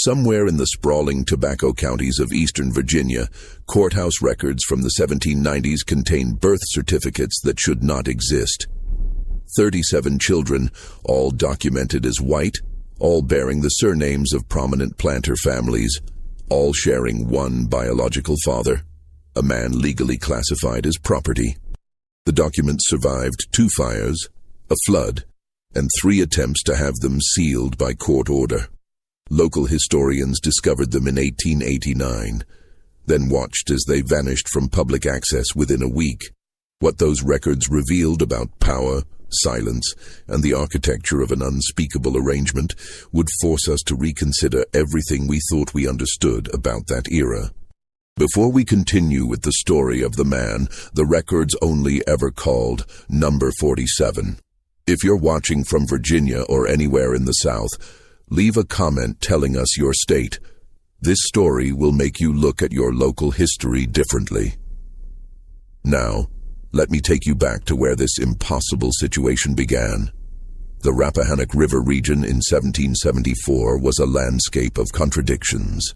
Somewhere in the sprawling tobacco counties of eastern Virginia, courthouse records from the 1790s contain birth certificates that should not exist. 37 children, all documented as white, all bearing the surnames of prominent planter families, all sharing one biological father, a man legally classified as property. The documents survived 2 fires, a flood, and 3 attempts to have them sealed by court order. Local historians discovered them in 1889, then watched as they vanished from public access within a week. What those records revealed about power, silence, and the architecture of an unspeakable arrangement would force us to reconsider everything we thought we understood about that era. Before we continue with the story of the man the records only ever called Number 47, if you're watching from Virginia or anywhere in the South, leave a comment telling us your state. This story will make you look at your local history differently. Now, let me take you back to where this impossible situation began. The Rappahannock River region in 1774 was a landscape of contradictions.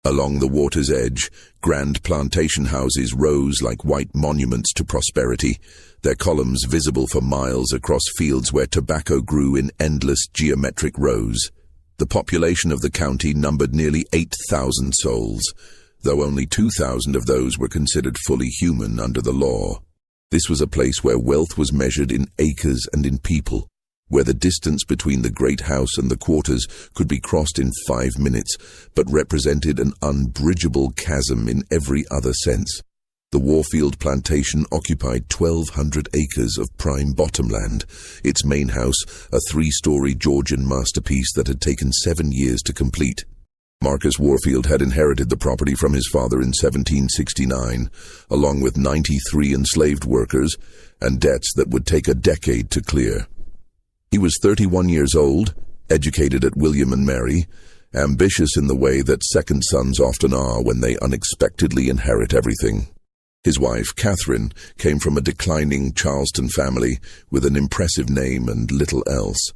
Along the water's edge, grand plantation houses rose like white monuments to prosperity, their columns visible for miles across fields where tobacco grew in endless geometric rows. The population of the county numbered nearly 8,000 souls, though only 2,000 of those were considered fully human under the law. This was a place where wealth was measured in acres and in people, where the distance between the great house and the quarters could be crossed in 5 minutes, but represented an unbridgeable chasm in every other sense. The Warfield plantation occupied 1,200 acres of prime bottomland, its main house a 3-story Georgian masterpiece that had taken 7 years to complete. Marcus Warfield had inherited the property from his father in 1769, along with 93 enslaved workers and debts that would take a decade to clear. He was 31 years old, educated at William and Mary, ambitious in the way that second sons often are when they unexpectedly inherit everything. His wife, Catherine, came from a declining Charleston family with an impressive name and little else.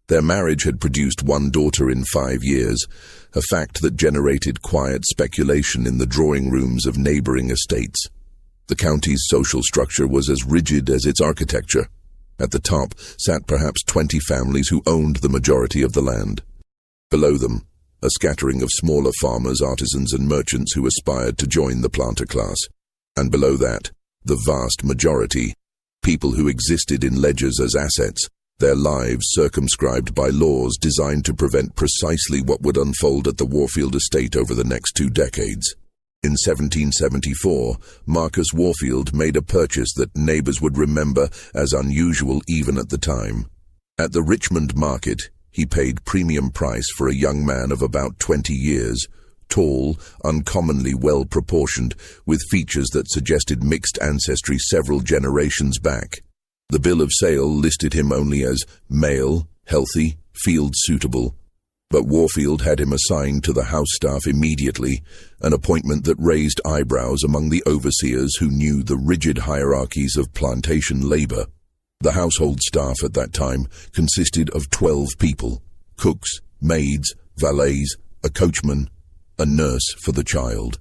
Their marriage had produced 1 daughter in 5 years, a fact that generated quiet speculation in the drawing rooms of neighboring estates. The county's social structure was as rigid as its architecture. At the top sat perhaps 20 families who owned the majority of the land. Below them, a scattering of smaller farmers, artisans, and merchants who aspired to join the planter class. And below that, the vast majority, people who existed in ledgers as assets, their lives circumscribed by laws designed to prevent precisely what would unfold at the Warfield estate over the next 2 decades. In 1774, Marcus Warfield made a purchase that neighbors would remember as unusual even at the time. At the Richmond market, he paid premium price for a young man of about 20 years, tall, uncommonly well-proportioned, with features that suggested mixed ancestry several generations back. The bill of sale listed him only as male, healthy, field-suitable, but Warfield had him assigned to the house staff immediately, an appointment that raised eyebrows among the overseers who knew the rigid hierarchies of plantation labor. The household staff at that time consisted of 12 people: cooks, maids, valets, a coachman, a nurse for the child.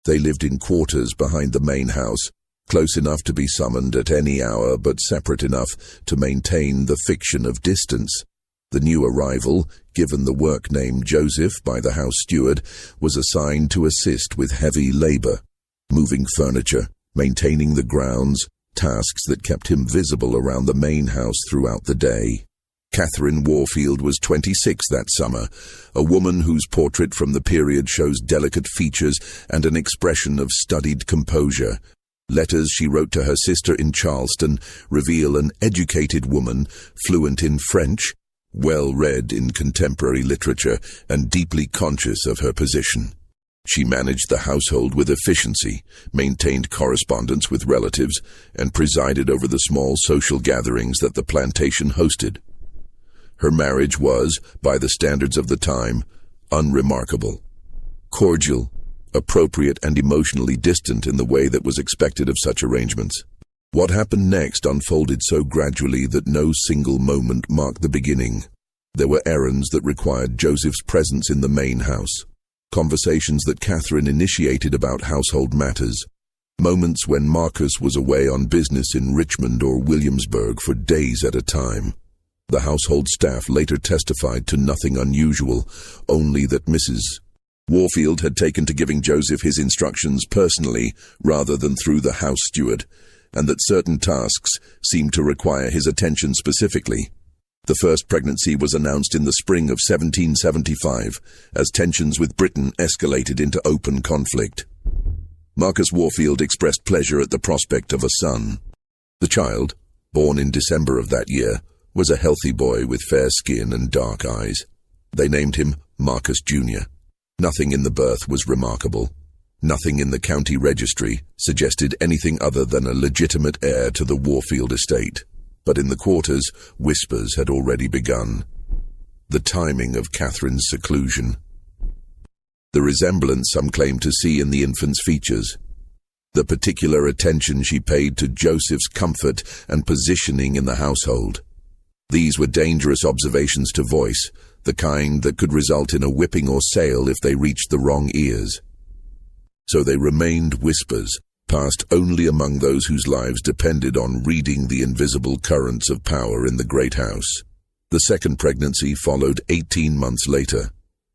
They lived in quarters behind the main house, close enough to be summoned at any hour but separate enough to maintain the fiction of distance. The new arrival, given the work name Joseph by the house steward, was assigned to assist with heavy labor, moving furniture, maintaining the grounds, tasks that kept him visible around the main house throughout the day. Catherine Warfield was 26 that summer, a woman whose portrait from the period shows delicate features and an expression of studied composure. Letters she wrote to her sister in Charleston reveal an educated woman, fluent in French, well-read in contemporary literature, and deeply conscious of her position. She managed the household with efficiency, maintained correspondence with relatives, and presided over the small social gatherings that the plantation hosted. Her marriage was, by the standards of the time, unremarkable. Cordial, appropriate, and emotionally distant in the way that was expected of such arrangements. What happened next unfolded so gradually that no single moment marked the beginning. There were errands that required Joseph's presence in the main house, conversations that Catherine initiated about household matters, moments when Marcus was away on business in Richmond or Williamsburg for days at a time. The household staff later testified to nothing unusual, only that Mrs. Warfield had taken to giving Joseph his instructions personally rather than through the house steward, and that certain tasks seemed to require his attention specifically. The first pregnancy was announced in the spring of 1775, as tensions with Britain escalated into open conflict. Marcus Warfield expressed pleasure at the prospect of a son. The child, born in December of that year, was a healthy boy with fair skin and dark eyes. They named him Marcus Jr. Nothing in the birth was remarkable. Nothing in the county registry suggested anything other than a legitimate heir to the Warfield estate. But in the quarters, whispers had already begun. The timing of Catherine's seclusion. The resemblance some claimed to see in the infant's features. The particular attention she paid to Joseph's comfort and positioning in the household. These were dangerous observations to voice, the kind that could result in a whipping or sale if they reached the wrong ears. So they remained whispers, passed only among those whose lives depended on reading the invisible currents of power in the great house. The second pregnancy followed 18 months later.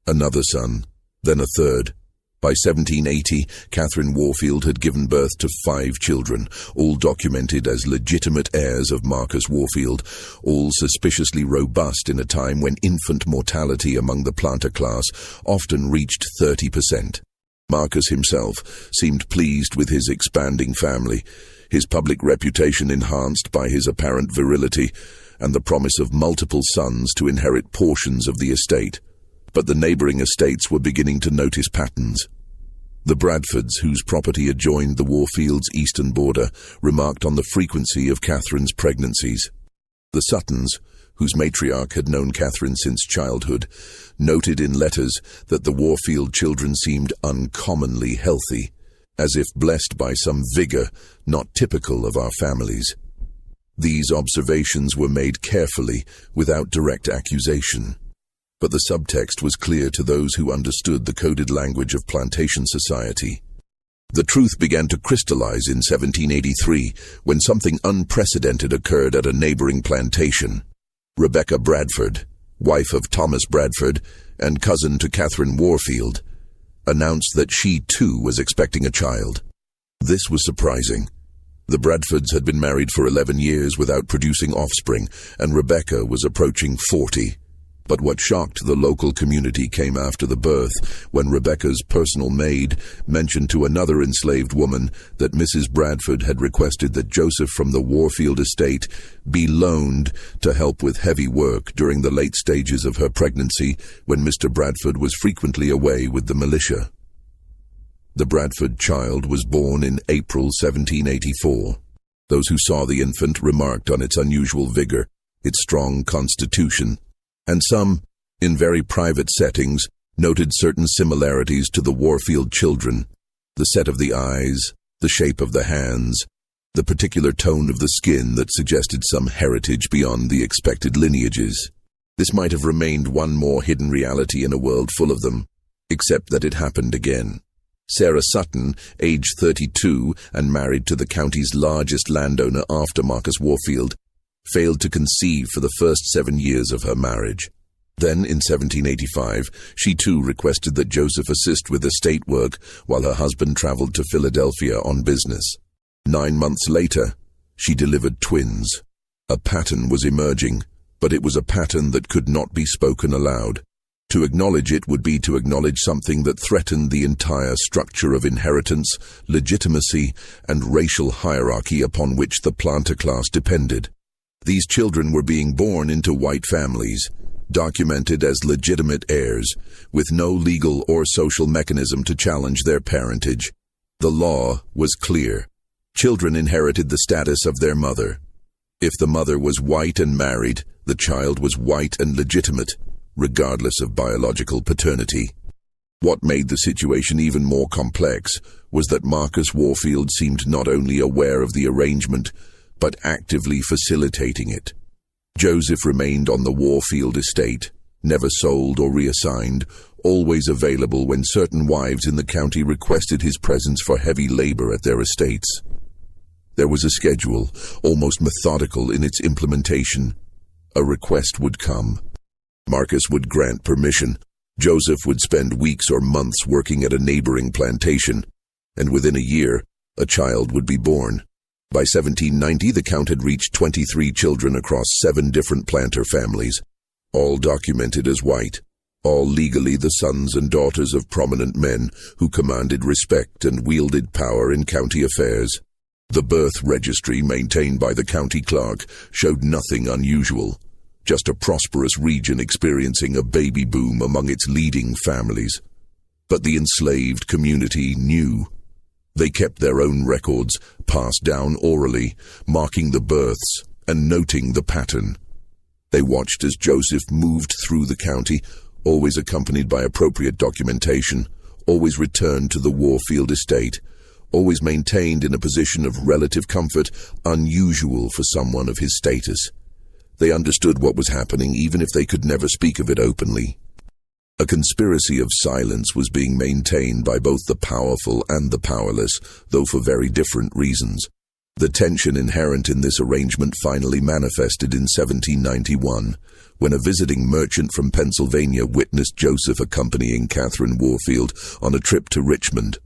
Another son, then a third. By 1780, Catherine Warfield had given birth to 5 children, all documented as legitimate heirs of Marcus Warfield, all suspiciously robust in a time when infant mortality among the planter class often reached 30%. Marcus himself seemed pleased with his expanding family, his public reputation enhanced by his apparent virility, and the promise of multiple sons to inherit portions of the estate. But the neighboring estates were beginning to notice patterns. The Bradfords, whose property adjoined the Warfields' eastern border, remarked on the frequency of Catherine's pregnancies. The Suttons, whose matriarch had known Catherine since childhood, noted in letters that the Warfield children seemed uncommonly healthy, as if blessed by some vigor not typical of our families. These observations were made carefully, without direct accusation. But the subtext was clear to those who understood the coded language of plantation society. The truth began to crystallize in 1783, when something unprecedented occurred at a neighboring plantation. Rebecca Bradford, wife of Thomas Bradford and cousin to Catherine Warfield, announced that she too was expecting a child. This was surprising. The Bradfords had been married for 11 years without producing offspring, and Rebecca was approaching 40. But what shocked the local community came after the birth, when Rebecca's personal maid mentioned to another enslaved woman that Mrs. Bradford had requested that Joseph from the Warfield estate be loaned to help with heavy work during the late stages of her pregnancy, when Mr. Bradford was frequently away with the militia. The Bradford child was born in April 1784. Those who saw the infant remarked on its unusual vigor, its strong constitution, and some, in very private settings, noted certain similarities to the Warfield children: the set of the eyes, the shape of the hands, the particular tone of the skin that suggested some heritage beyond the expected lineages. This might have remained one more hidden reality in a world full of them, except that it happened again. Sarah Sutton, aged 32 and married to the county's largest landowner after Marcus Warfield, failed to conceive for the first 7 years of her marriage. Then, in 1785, she too requested that Joseph assist with estate work while her husband traveled to Philadelphia on business. 9 months later, she delivered twins. A pattern was emerging, but it was a pattern that could not be spoken aloud. To acknowledge it would be to acknowledge something that threatened the entire structure of inheritance, legitimacy, and racial hierarchy upon which the planter class depended. These children were being born into white families, documented as legitimate heirs, with no legal or social mechanism to challenge their parentage. The law was clear. Children inherited the status of their mother. If the mother was white and married, the child was white and legitimate, regardless of biological paternity. What made the situation even more complex was that Marcus Warfield seemed not only aware of the arrangement, but actively facilitating it. Joseph remained on the Warfield estate, never sold or reassigned, always available when certain wives in the county requested his presence for heavy labor at their estates. There was a schedule, almost methodical in its implementation. A request would come. Marcus would grant permission. Joseph would spend weeks or months working at a neighboring plantation, and within a year, a child would be born. By 1790, the count had reached 23 children across 7 different planter families, all documented as white, all legally the sons and daughters of prominent men who commanded respect and wielded power in county affairs. The birth registry maintained by the county clerk showed nothing unusual, just a prosperous region experiencing a baby boom among its leading families. But the enslaved community knew. They kept their own records, passed down orally, marking the births and noting the pattern. They watched as Joseph moved through the county, always accompanied by appropriate documentation, always returned to the Warfield estate, always maintained in a position of relative comfort, unusual for someone of his status. They understood what was happening, even if they could never speak of it openly. A conspiracy of silence was being maintained by both the powerful and the powerless, though for very different reasons. The tension inherent in this arrangement finally manifested in 1791, when a visiting merchant from Pennsylvania witnessed Joseph accompanying Catherine Warfield on a trip to Richmond.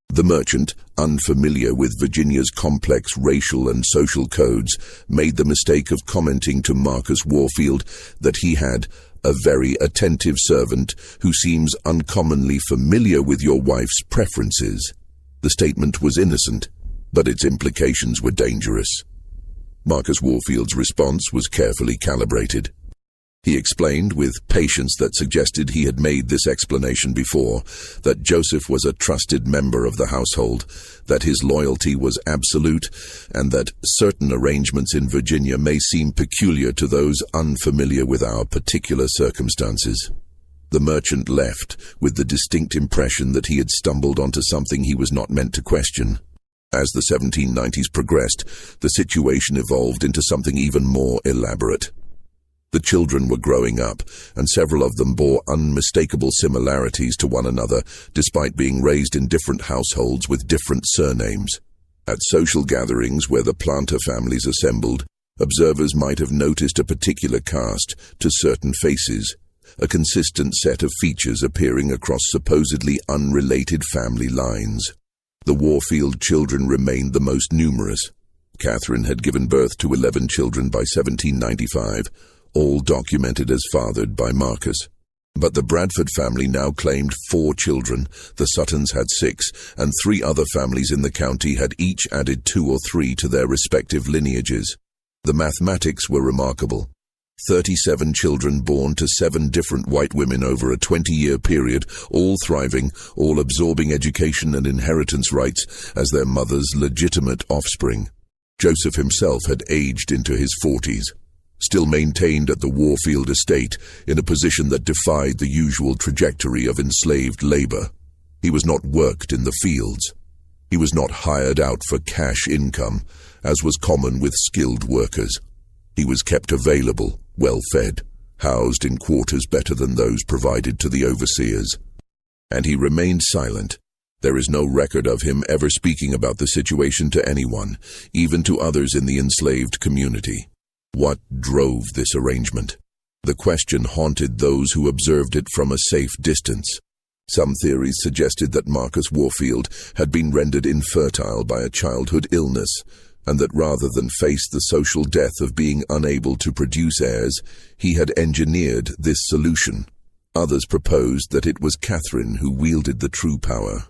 The merchant, unfamiliar with Virginia's complex racial and social codes, made the mistake of commenting to Marcus Warfield that he had a very attentive servant who seems uncommonly familiar with your wife's preferences. The statement was innocent, but its implications were dangerous. Marcus Warfield's response was carefully calibrated. He explained with patience that suggested he had made this explanation before, that Joseph was a trusted member of the household, that his loyalty was absolute, and that certain arrangements in Virginia may seem peculiar to those unfamiliar with our particular circumstances. The merchant left with the distinct impression that he had stumbled onto something he was not meant to question. As the 1790s progressed, the situation evolved into something even more elaborate. The children were growing up, and several of them bore unmistakable similarities to one another, despite being raised in different households with different surnames. At social gatherings where the planter families assembled, observers might have noticed a particular cast to certain faces, a consistent set of features appearing across supposedly unrelated family lines. The Warfield children remained the most numerous. Catherine had given birth to 11 children by 1795, all documented as fathered by Marcus. But the Bradford family now claimed 4 children, the Suttons had 6, and 3 other families in the county had each added 2 or 3 to their respective lineages. The mathematics were remarkable. 37 children born to 7 different white women over a 20-year period, all thriving, all absorbing education and inheritance rights as their mother's legitimate offspring. Joseph himself had aged into his 40s. Still maintained at the Warfield estate in a position that defied the usual trajectory of enslaved labor. He was not worked in the fields. He was not hired out for cash income, as was common with skilled workers. He was kept available, well-fed, housed in quarters better than those provided to the overseers. And he remained silent. There is no record of him ever speaking about the situation to anyone, even to others in the enslaved community. What drove this arrangement? The question haunted those who observed it from a safe distance. Some theories suggested that Marcus Warfield had been rendered infertile by a childhood illness, and that rather than face the social death of being unable to produce heirs, he had engineered this solution. Others proposed that it was Catherine who wielded the true power,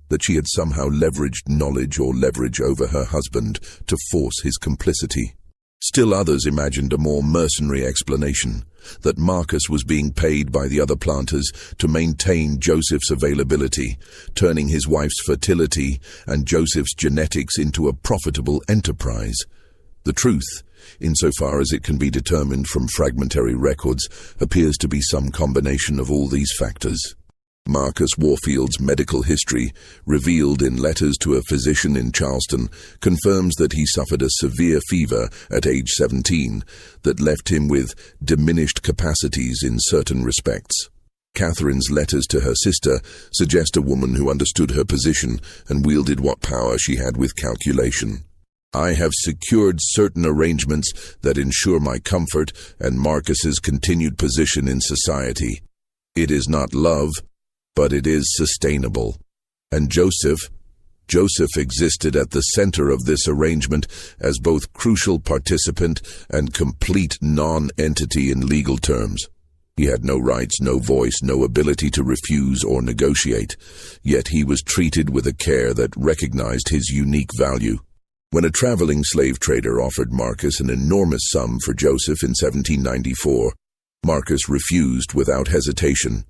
that she had somehow leveraged knowledge or leverage over her husband to force his complicity. Still others imagined a more mercenary explanation, that Marcus was being paid by the other planters to maintain Joseph's availability, turning his wife's fertility and Joseph's genetics into a profitable enterprise. The truth, insofar as it can be determined from fragmentary records, appears to be some combination of all these factors. Marcus Warfield's medical history, revealed in letters to a physician in Charleston, confirms that he suffered a severe fever at age 17 that left him with diminished capacities in certain respects. Catherine's letters to her sister suggest a woman who understood her position and wielded what power she had with calculation. I have secured certain arrangements that ensure my comfort and Marcus's continued position in society. It is not love, but it is sustainable. And Joseph existed at the center of this arrangement as both crucial participant and complete non-entity in legal terms. He had no rights, no voice, no ability to refuse or negotiate, yet he was treated with a care that recognized his unique value. When a traveling slave trader offered Marcus an enormous sum for Joseph in 1794, Marcus refused without hesitation.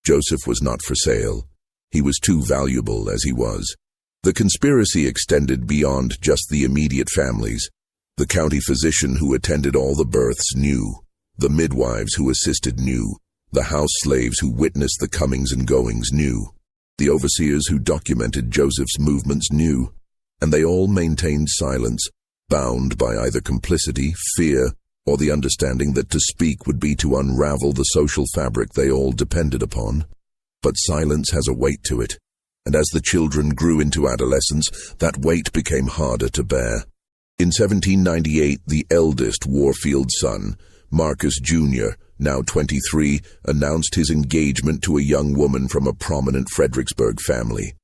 Joseph was not for sale. He was too valuable as he was. The conspiracy extended beyond just the immediate families. The county physician who attended all the births knew. The midwives who assisted knew. The house slaves who witnessed the comings and goings knew. The overseers who documented Joseph's movements knew. And they all maintained silence, bound by either complicity, fear, or the understanding that to speak would be to unravel the social fabric they all depended upon. But silence has a weight to it, and as the children grew into adolescence, that weight became harder to bear. In 1798, the eldest Warfield son, Marcus Jr., now 23, announced his engagement to a young woman from a prominent Fredericksburg family.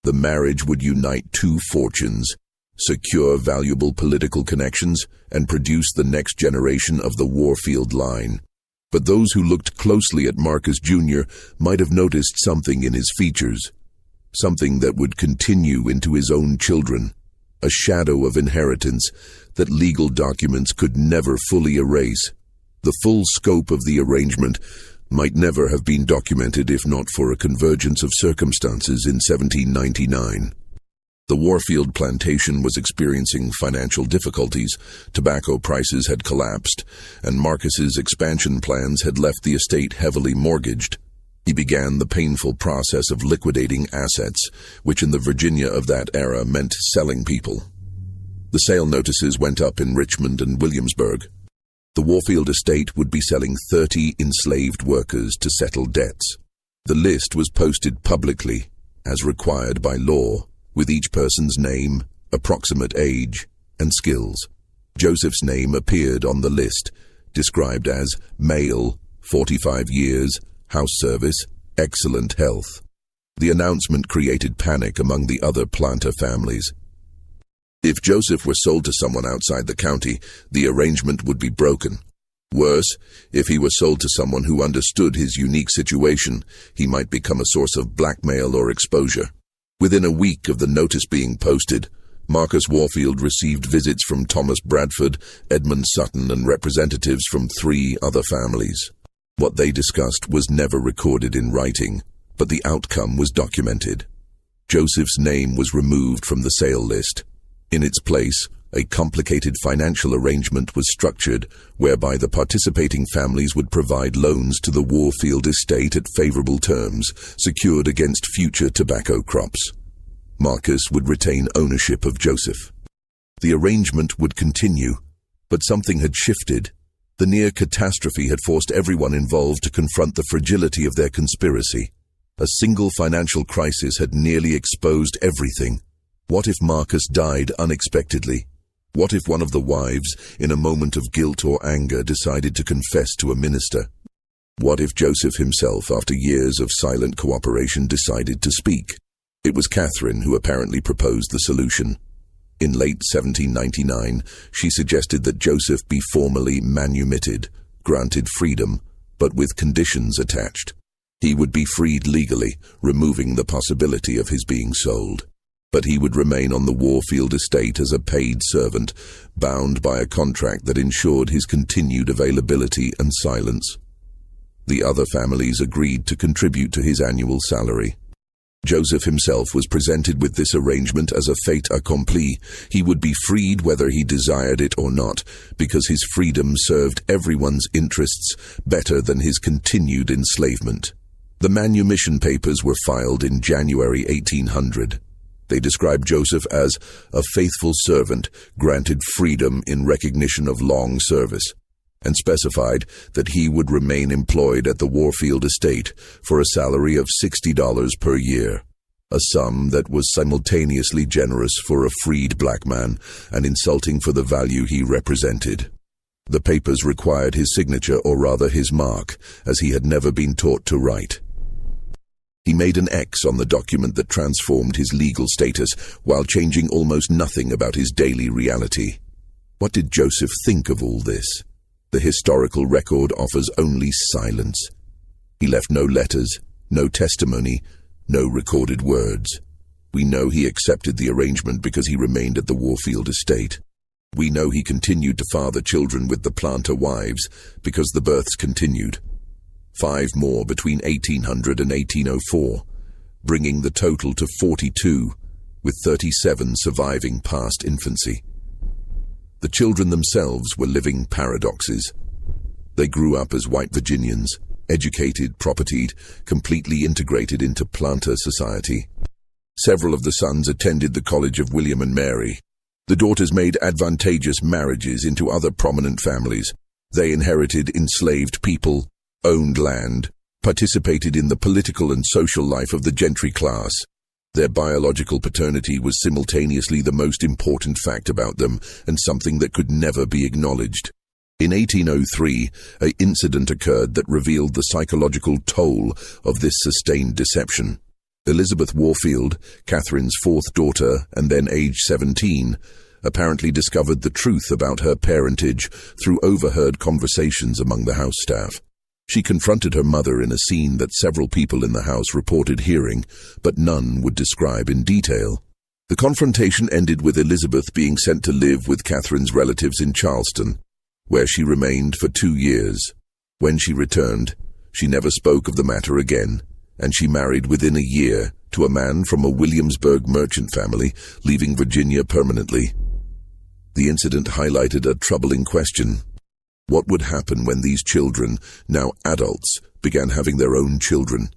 The marriage would unite two fortunes, secure valuable political connections, and produce the next generation of the Warfield line. But those who looked closely at Marcus Jr. might have noticed something in his features, something that would continue into his own children, a shadow of inheritance that legal documents could never fully erase. The full scope of the arrangement might never have been documented if not for a convergence of circumstances in 1799. The Warfield plantation was experiencing financial difficulties, tobacco prices had collapsed, and Marcus's expansion plans had left the estate heavily mortgaged. He began the painful process of liquidating assets, which in the Virginia of that era meant selling people. The sale notices went up in Richmond and Williamsburg. The Warfield estate would be selling 30 enslaved workers to settle debts. The list was posted publicly, as required by law, with each person's name, approximate age, and skills. Joseph's name appeared on the list, described as male, 45 years, house service, excellent health. The announcement created panic among the other planter families. If Joseph were sold to someone outside the county, the arrangement would be broken. Worse, if he were sold to someone who understood his unique situation, he might become a source of blackmail or exposure. Within a week of the notice being posted, Marcus Warfield received visits from Thomas Bradford, Edmund Sutton, and representatives from 3 other families. What they discussed was never recorded in writing, but the outcome was documented. Joseph's name was removed from the sale list. In its place, a complicated financial arrangement was structured whereby the participating families would provide loans to the Warfield estate at favorable terms, secured against future tobacco crops. Marcus would retain ownership of Joseph. The arrangement would continue, but something had shifted. The near catastrophe had forced everyone involved to confront the fragility of their conspiracy. A single financial crisis had nearly exposed everything. What if Marcus died unexpectedly? What if one of the wives, in a moment of guilt or anger, decided to confess to a minister? What if Joseph himself, after years of silent cooperation, decided to speak? It was Catherine who apparently proposed the solution. In late 1799, she suggested that Joseph be formally manumitted, granted freedom, but with conditions attached. He would be freed legally, removing the possibility of his being sold. But he would remain on the Warfield estate as a paid servant, bound by a contract that ensured his continued availability and silence. The other families agreed to contribute to his annual salary. Joseph himself was presented with this arrangement as a fait accompli. He would be freed whether he desired it or not, because his freedom served everyone's interests better than his continued enslavement. The Manumission papers were filed in January 1800. They described Joseph as a faithful servant granted freedom in recognition of long service, and specified that he would remain employed at the Warfield estate for a salary of $60 per year, a sum that was simultaneously generous for a freed black man and insulting for the value he represented. The papers required his signature, or rather his mark, as he had never been taught to write. He made an X on the document that transformed his legal status while changing almost nothing about his daily reality. What did Joseph think of all this? The historical record offers only silence. He left no letters, no testimony, no recorded words. We know he accepted the arrangement because he remained at the Warfield estate. We know he continued to father children with the planter wives because the births continued. 5 more between 1800 and 1804, bringing the total to 42, with 37 surviving past infancy. The children themselves were living paradoxes. They grew up as white Virginians, educated, propertied, completely integrated into planter society. Several of the sons attended the College of William and Mary. The daughters made advantageous marriages into other prominent families. They inherited enslaved people, owned land, participated in the political and social life of the gentry class. Their biological paternity was simultaneously the most important fact about them and something that could never be acknowledged. In 1803, an incident occurred that revealed the psychological toll of this sustained deception. Elizabeth Warfield, Catherine's 4th daughter and then age 17, apparently discovered the truth about her parentage through overheard conversations among the house staff. She confronted her mother in a scene that several people in the house reported hearing, but none would describe in detail. The confrontation ended with Elizabeth being sent to live with Catherine's relatives in Charleston, where she remained for 2 years. When she returned, she never spoke of the matter again, and she married within a year to a man from a Williamsburg merchant family, leaving Virginia permanently. The incident highlighted a troubling question. What would happen when these children, now adults, began having their own children?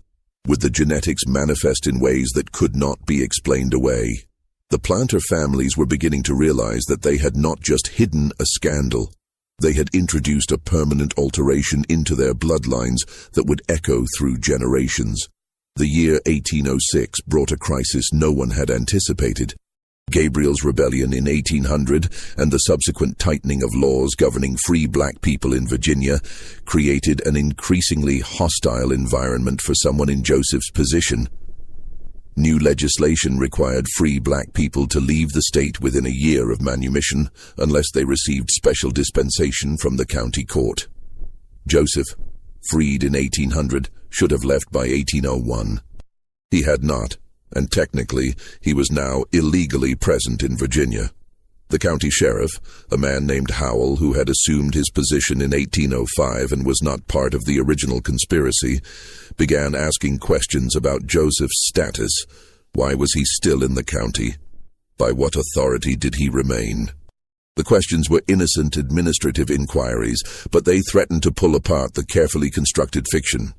Would the genetics manifest in ways that could not be explained away? The planter families were beginning to realize that they had not just hidden a scandal. They had introduced a permanent alteration into their bloodlines that would echo through generations. The year 1806 brought a crisis no one had anticipated. Gabriel's rebellion in 1800 and the subsequent tightening of laws governing free black people in Virginia created an increasingly hostile environment for someone in Joseph's position. New legislation required free black people to leave the state within a year of manumission unless they received special dispensation from the county court. Joseph, freed in 1800, should have left by 1801. He had not, and technically he was now illegally present in Virginia. The county sheriff, a man named Howell who had assumed his position in 1805 and was not part of the original conspiracy, began asking questions about Joseph's status. Why was he still in the county? By what authority did he remain? The questions were innocent administrative inquiries, but they threatened to pull apart the carefully constructed fiction.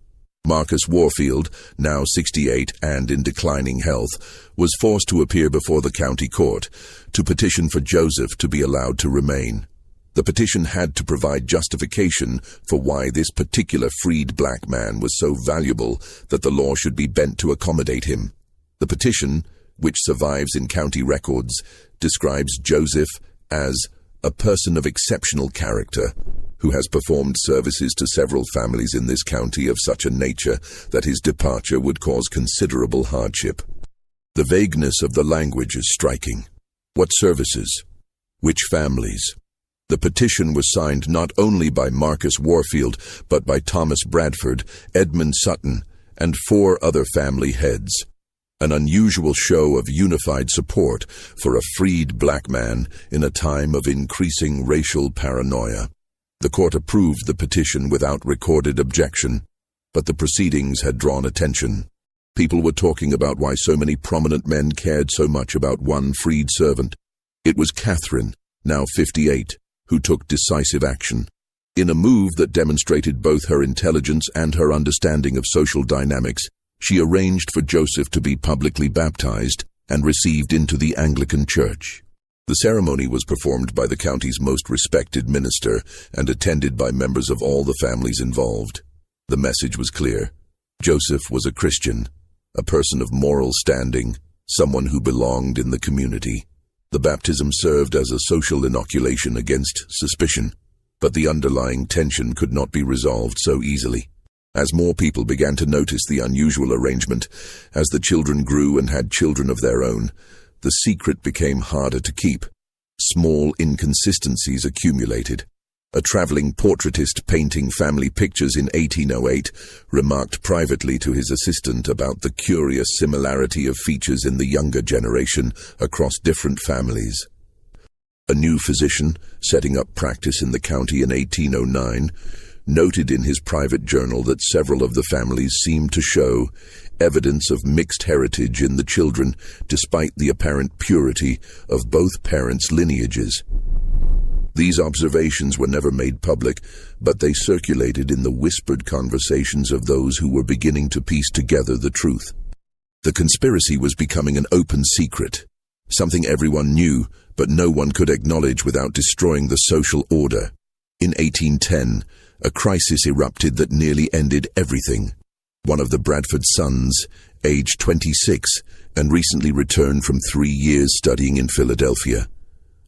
Marcus Warfield, now 68 and in declining health, was forced to appear before the county court to petition for Joseph to be allowed to remain. The petition had to provide justification for why this particular freed black man was so valuable that the law should be bent to accommodate him. The petition, which survives in county records, describes Joseph as a person of exceptional character, who has performed services to several families in this county of such a nature that his departure would cause considerable hardship. The vagueness of the language is striking. What services? Which families? The petition was signed not only by Marcus Warfield, but by Thomas Bradford, Edmund Sutton, and 4 other family heads. An unusual show of unified support for a freed black man in a time of increasing racial paranoia. The court approved the petition without recorded objection, but the proceedings had drawn attention. People were talking about why so many prominent men cared so much about one freed servant. It was Catherine, now 58, who took decisive action. In a move that demonstrated both her intelligence and her understanding of social dynamics, she arranged for Joseph to be publicly baptized and received into the Anglican Church. The ceremony was performed by the county's most respected minister and attended by members of all the families involved. The message was clear. Joseph was a Christian, a person of moral standing, someone who belonged in the community. The baptism served as a social inoculation against suspicion, but the underlying tension could not be resolved so easily. As more people began to notice the unusual arrangement, as the children grew and had children of their own, the secret became harder to keep. Small inconsistencies accumulated. A traveling portraitist painting family pictures in 1808 remarked privately to his assistant about the curious similarity of features in the younger generation across different families. A new physician, setting up practice in the county in 1809, noted in his private journal that several of the families seemed to show evidence of mixed heritage in the children, despite the apparent purity of both parents' lineages. These observations were never made public, but they circulated in the whispered conversations of those who were beginning to piece together the truth. The conspiracy was becoming an open secret, something everyone knew, but no one could acknowledge without destroying the social order. In 1810, a crisis erupted that nearly ended everything. One of the Bradford sons, aged 26, and recently returned from 3 years studying in Philadelphia,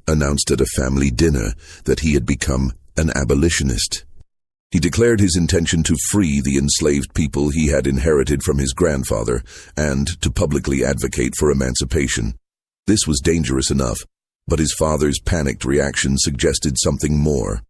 announced at a family dinner that he had become an abolitionist. He declared his intention to free the enslaved people he had inherited from his grandfather and to publicly advocate for emancipation. This was dangerous enough, but his father's panicked reaction suggested something more.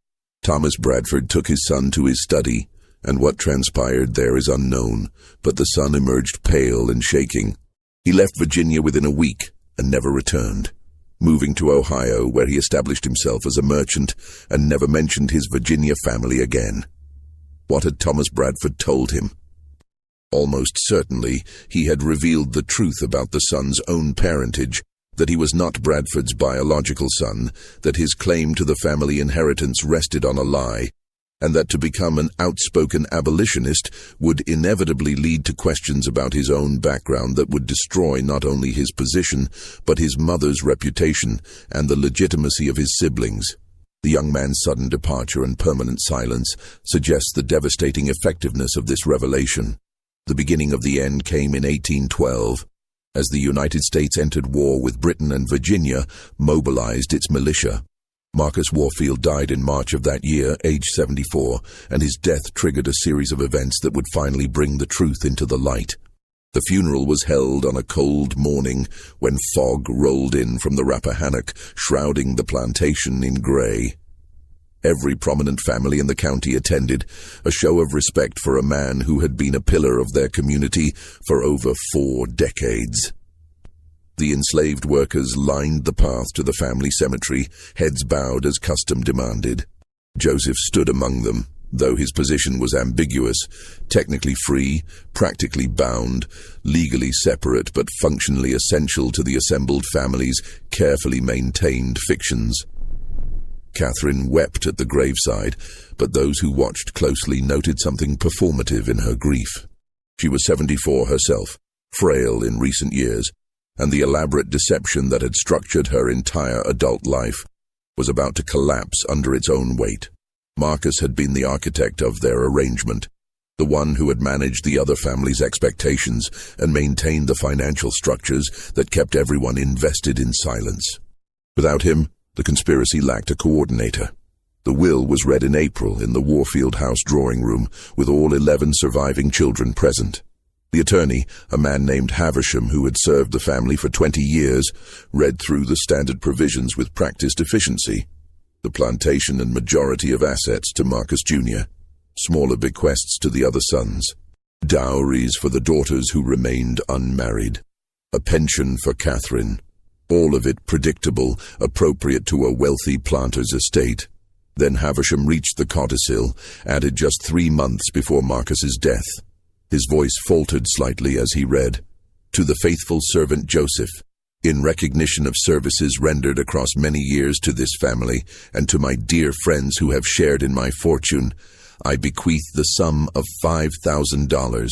Thomas Bradford took his son to his study, and what transpired there is unknown, but the son emerged pale and shaking. He left Virginia within a week and never returned, moving to Ohio, where he established himself as a merchant and never mentioned his Virginia family again. What had Thomas Bradford told him? Almost certainly, he had revealed the truth about the son's own parentage, that he was not Bradford's biological son, that his claim to the family inheritance rested on a lie, and that to become an outspoken abolitionist would inevitably lead to questions about his own background that would destroy not only his position, but his mother's reputation and the legitimacy of his siblings. The young man's sudden departure and permanent silence suggests the devastating effectiveness of this revelation. The beginning of the end came in 1812, as the United States entered war with Britain and Virginia mobilized its militia. Marcus Warfield died in March of that year, aged 74, and his death triggered a series of events that would finally bring the truth into the light. The funeral was held on a cold morning when fog rolled in from the Rappahannock, shrouding the plantation in gray. Every prominent family in the county attended, a show of respect for a man who had been a pillar of their community for over 4 decades. The enslaved workers lined the path to the family cemetery, heads bowed as custom demanded. Joseph stood among them, though his position was ambiguous, technically free, practically bound, legally separate but functionally essential to the assembled family's carefully maintained fictions. Catherine wept at the graveside, but those who watched closely noted something performative in her grief. She was 74 herself, frail in recent years, and the elaborate deception that had structured her entire adult life was about to collapse under its own weight. Marcus had been the architect of their arrangement, the one who had managed the other family's expectations and maintained the financial structures that kept everyone invested in silence. Without him, the conspiracy lacked a coordinator. The will was read in April in the Warfield house drawing room, with all 11 surviving children present. The attorney, a man named Havisham who had served the family for 20 years, read through the standard provisions with practiced efficiency. The plantation and majority of assets to Marcus Jr., smaller bequests to the other sons, dowries for the daughters who remained unmarried, a pension for Catherine, all of it predictable, appropriate to a wealthy planter's estate. Then Havisham reached the codicil, added just 3 months before Marcus's death. His voice faltered slightly as he read, "To the faithful servant Joseph, In recognition of services rendered across many years to this family and to my dear friends who have shared in my fortune, I bequeath the sum of $5,000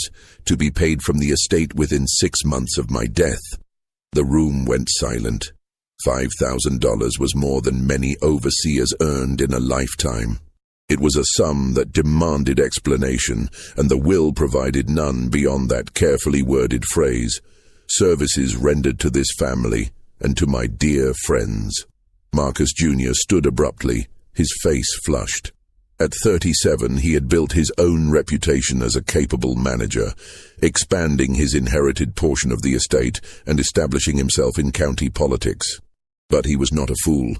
to be paid from the estate within 6 months of my death." The room went silent. $5,000 was more than many overseers earned in a lifetime. It was a sum that demanded explanation, and the will provided none beyond that carefully worded phrase, "Services rendered to this family and to my dear friends." Marcus Jr. stood abruptly, his face flushed. At 37, he had built his own reputation as a capable manager, expanding his inherited portion of the estate and establishing himself in county politics. But he was not a fool,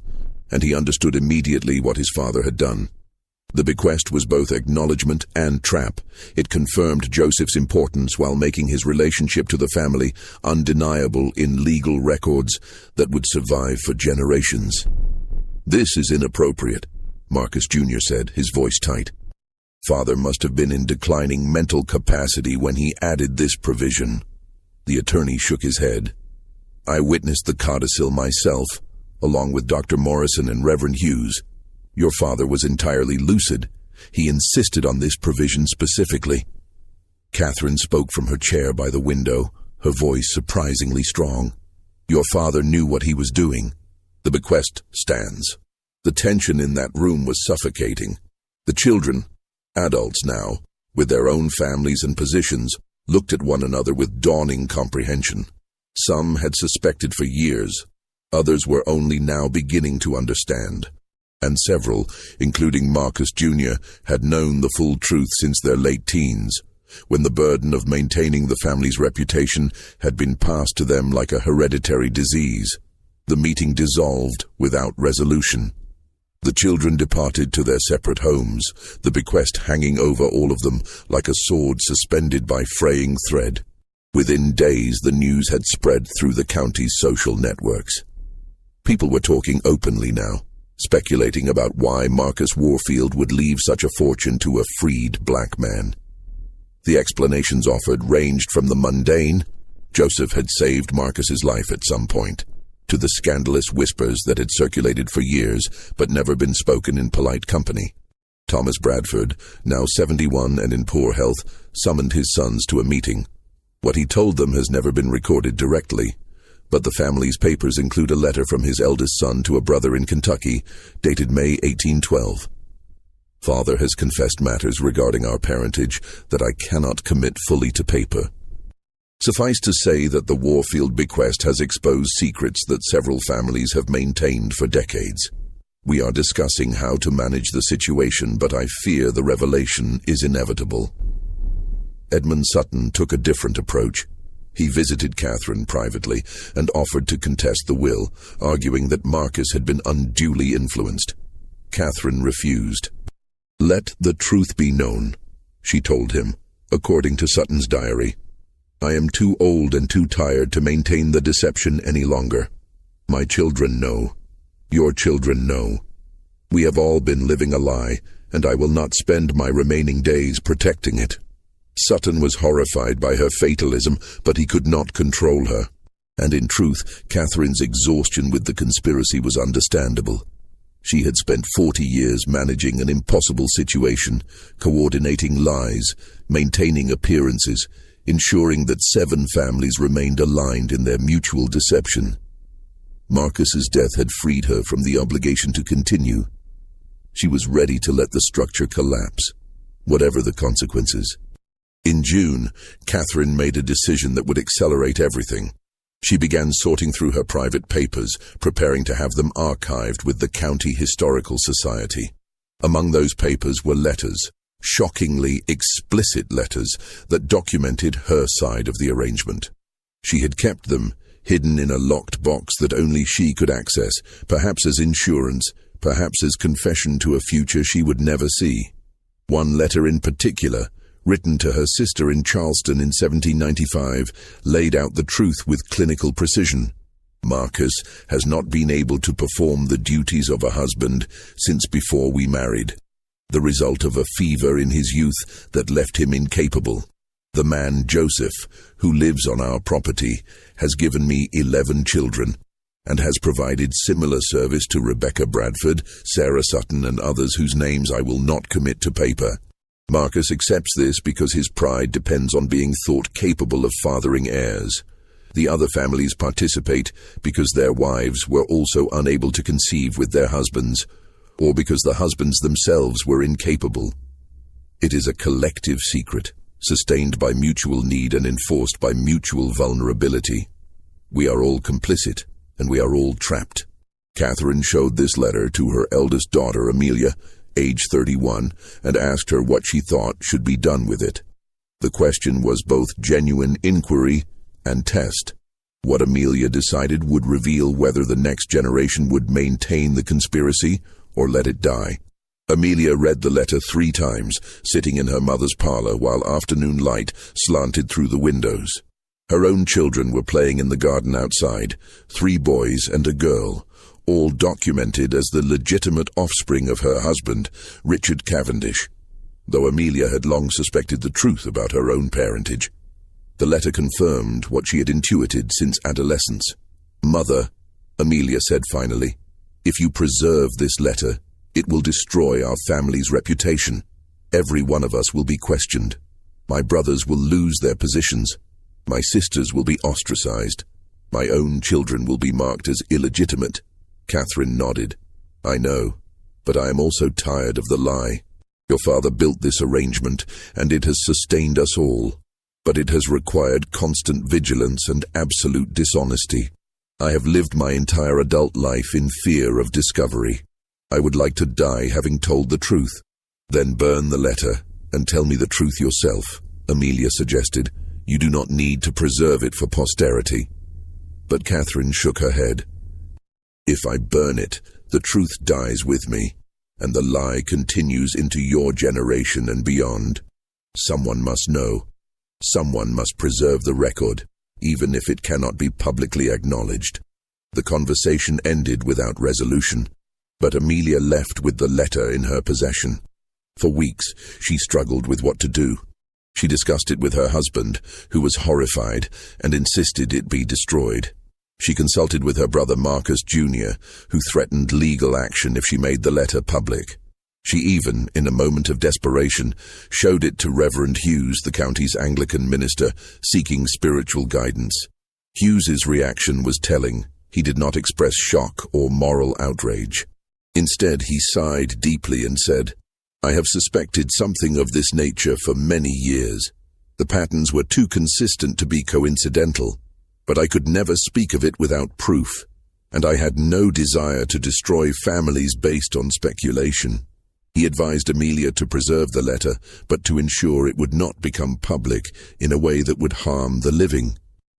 and he understood immediately what his father had done. The bequest was both acknowledgement and trap. It confirmed Joseph's importance while making his relationship to the family undeniable in legal records that would survive for generations. "This is inappropriate," Marcus Jr. said, his voice tight. "Father must have been in declining mental capacity when he added this provision." The attorney shook his head. "I witnessed the codicil myself, along with Dr. Morrison and Reverend Hughes. Your father was entirely lucid. He insisted on this provision specifically." Catherine spoke from her chair by the window, her voice surprisingly strong. "Your father knew what he was doing. The bequest stands." The tension in that room was suffocating. The children, adults now, with their own families and positions, looked at one another with dawning comprehension. Some had suspected for years, others were only now beginning to understand. And several, including Marcus Jr., had known the full truth since their late teens, when the burden of maintaining the family's reputation had been passed to them like a hereditary disease. The meeting dissolved without resolution. The children departed to their separate homes, the bequest hanging over all of them like a sword suspended by fraying thread. Within days, the news had spread through the county's social networks. People were talking openly now, speculating about why Marcus Warfield would leave such a fortune to a freed black man. The explanations offered ranged from the mundane, Joseph had saved Marcus's life at some point, to the scandalous whispers that had circulated for years but never been spoken in polite company. Thomas Bradford, now 71 and in poor health, summoned his sons to a meeting. What he told them has never been recorded directly, but the family's papers include a letter from his eldest son to a brother in Kentucky, dated May 1812. "Father has confessed matters regarding our parentage that I cannot commit fully to paper. Suffice to say that the Warfield bequest has exposed secrets that several families have maintained for decades. We are discussing how to manage the situation, but I fear the revelation is inevitable." Edmund Sutton took a different approach. He visited Catherine privately and offered to contest the will, arguing that Marcus had been unduly influenced. Catherine refused. "Let the truth be known," she told him, according to Sutton's diary. "I am too old and too tired to maintain the deception any longer. My children know. Your children know. We have all been living a lie, and I will not spend my remaining days protecting it." Sutton was horrified by her fatalism, but he could not control her. And in truth, Catherine's exhaustion with the conspiracy was understandable. She had spent 40 years managing an impossible situation, coordinating lies, maintaining appearances, ensuring that 7 families remained aligned in their mutual deception. Marcus's death had freed her from the obligation to continue. She was ready to let the structure collapse, whatever the consequences. In June, Catherine made a decision that would accelerate everything. She began sorting through her private papers, preparing to have them archived with the County Historical Society. Among those papers were letters, shockingly explicit letters that documented her side of the arrangement. She had kept them, hidden in a locked box that only she could access, perhaps as insurance, perhaps as confession to a future she would never see. One letter in particular, written to her sister in Charleston in 1795, laid out the truth with clinical precision. "Marcus has not been able to perform the duties of a husband since before we married, the result of a fever in his youth that left him incapable. The man, Joseph, who lives on our property, has given me 11 children and has provided similar service to Rebecca Bradford, Sarah Sutton, and others whose names I will not commit to paper. Marcus accepts this because his pride depends on being thought capable of fathering heirs. The other families participate because their wives were also unable to conceive with their husbands, or because the husbands themselves were incapable. It is a collective secret, sustained by mutual need and enforced by mutual vulnerability. We are all complicit, and we are all trapped. Catherine showed this letter to her eldest daughter, Amelia, age 31, and asked her what she thought should be done with it. The question was both genuine inquiry and test. What Amelia decided would reveal whether the next generation would maintain the conspiracy or let it die. Amelia read the letter 3 times, sitting in her mother's parlor while afternoon light slanted through the windows. Her own children were playing in the garden outside, 3 boys and a girl, all documented as the legitimate offspring of her husband, Richard Cavendish, though Amelia had long suspected the truth about her own parentage. The letter confirmed what she had intuited since adolescence. "Mother," Amelia said finally, "if you preserve this letter, it will destroy our family's reputation. Every one of us will be questioned. My brothers will lose their positions. My sisters will be ostracized. My own children will be marked as illegitimate." Catherine nodded. "I know, but I am also tired of the lie. Your father built this arrangement, and it has sustained us all. But it has required constant vigilance and absolute dishonesty. I have lived my entire adult life in fear of discovery. I would like to die having told the truth." "Then burn the letter and tell me the truth yourself," Amelia suggested. "You do not need to preserve it for posterity." But Catherine shook her head. "If I burn it, the truth dies with me, and the lie continues into your generation and beyond. Someone must know. Someone must preserve the record, even if it cannot be publicly acknowledged." The conversation ended without resolution, but Amelia left with the letter in her possession. For weeks, she struggled with what to do. She discussed it with her husband, who was horrified and insisted it be destroyed. She consulted with her brother Marcus Jr., who threatened legal action if she made the letter public. She even, in a moment of desperation, showed it to Reverend Hughes, the county's Anglican minister, seeking spiritual guidance. Hughes's reaction was telling. He did not express shock or moral outrage. Instead, he sighed deeply and said, "I have suspected something of this nature for many years. The patterns were too consistent to be coincidental, but I could never speak of it without proof, and I had no desire to destroy families based on speculation." He advised Amelia to preserve the letter, but to ensure it would not become public in a way that would harm the living.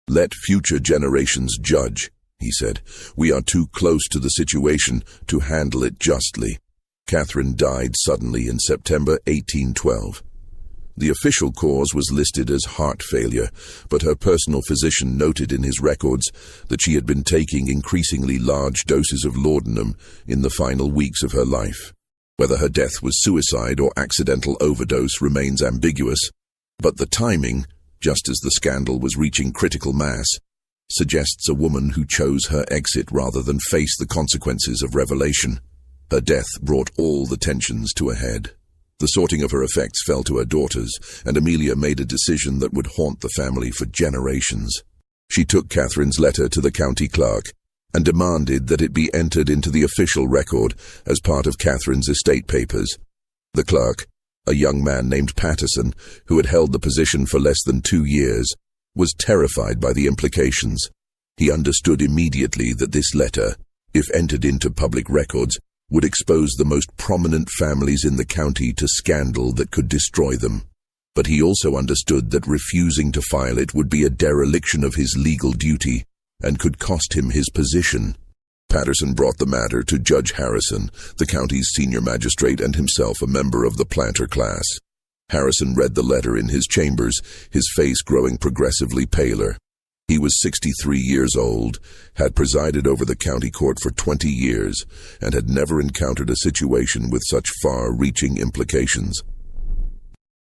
"Let future generations judge," he said. "We are too close to the situation to handle it justly." Catherine died suddenly in September 1812. The official cause was listed as heart failure, but her personal physician noted in his records that she had been taking increasingly large doses of laudanum in the final weeks of her life. Whether her death was suicide or accidental overdose remains ambiguous, but the timing, just as the scandal was reaching critical mass, suggests a woman who chose her exit rather than face the consequences of revelation. Her death brought all the tensions to a head. The sorting of her effects fell to her daughters, and Amelia made a decision that would haunt the family for generations. She took Catherine's letter to the county clerk and demanded that it be entered into the official record as part of Catherine's estate papers. The clerk, a young man named Patterson, who had held the position for less than 2 years, was terrified by the implications. He understood immediately that this letter, if entered into public records, would expose the most prominent families in the county to scandal that could destroy them. But he also understood that refusing to file it would be a dereliction of his legal duty and could cost him his position. Patterson brought the matter to Judge Harrison, the county's senior magistrate and himself a member of the planter class. Harrison read the letter in his chambers, his face growing progressively paler. He was 63 years old, had presided over the county court for 20 years, and had never encountered a situation with such far-reaching implications.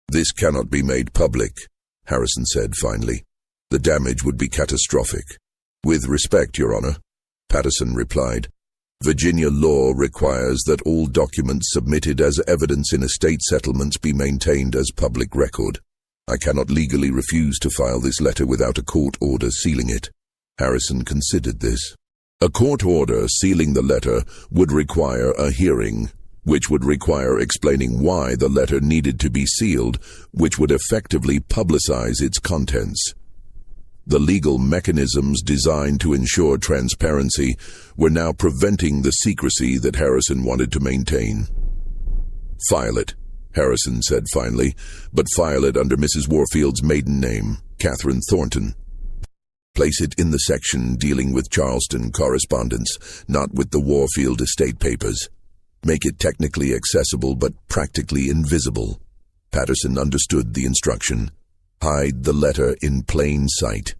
"This cannot be made public," Harrison said finally. "The damage would be catastrophic." "With respect, Your Honor," Patterson replied. "Virginia law requires that all documents submitted as evidence in estate settlements be maintained as public record. I cannot legally refuse to file this letter without a court order sealing it." Harrison considered this. A court order sealing the letter would require a hearing, which would require explaining why the letter needed to be sealed, which would effectively publicize its contents. The legal mechanisms designed to ensure transparency were now preventing the secrecy that Harrison wanted to maintain. "File it," Harrison said finally, "but file it under Mrs. Warfield's maiden name, Catherine Thornton. Place it in the section dealing with Charleston correspondence, not with the Warfield estate papers. Make it technically accessible but practically invisible." Patterson understood the instruction. Hide the letter in plain sight,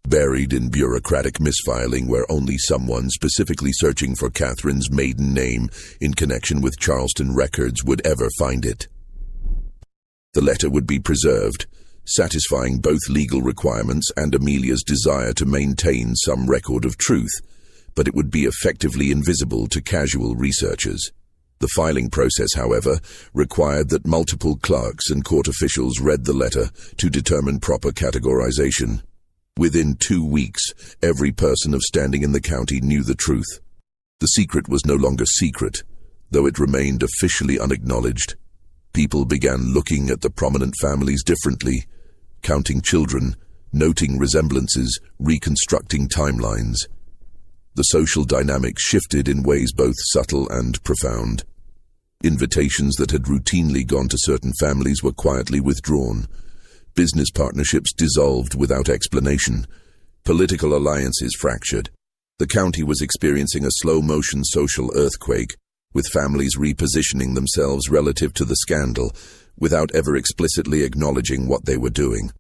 buried in bureaucratic misfiling where only someone specifically searching for Catherine's maiden name in connection with Charleston records would ever find it. The letter would be preserved, satisfying both legal requirements and Amelia's desire to maintain some record of truth, but it would be effectively invisible to casual researchers. The filing process, however, required that multiple clerks and court officials read the letter to determine proper categorization. Within 2 weeks, every person of standing in the county knew the truth. The secret was no longer secret, though it remained officially unacknowledged. People began looking at the prominent families differently, counting children, noting resemblances, reconstructing timelines. The social dynamics shifted in ways both subtle and profound. Invitations that had routinely gone to certain families were quietly withdrawn. Business partnerships dissolved without explanation. Political alliances fractured. The county was experiencing a slow-motion social earthquake, with families repositioning themselves relative to the scandal, without ever explicitly acknowledging what they were doing.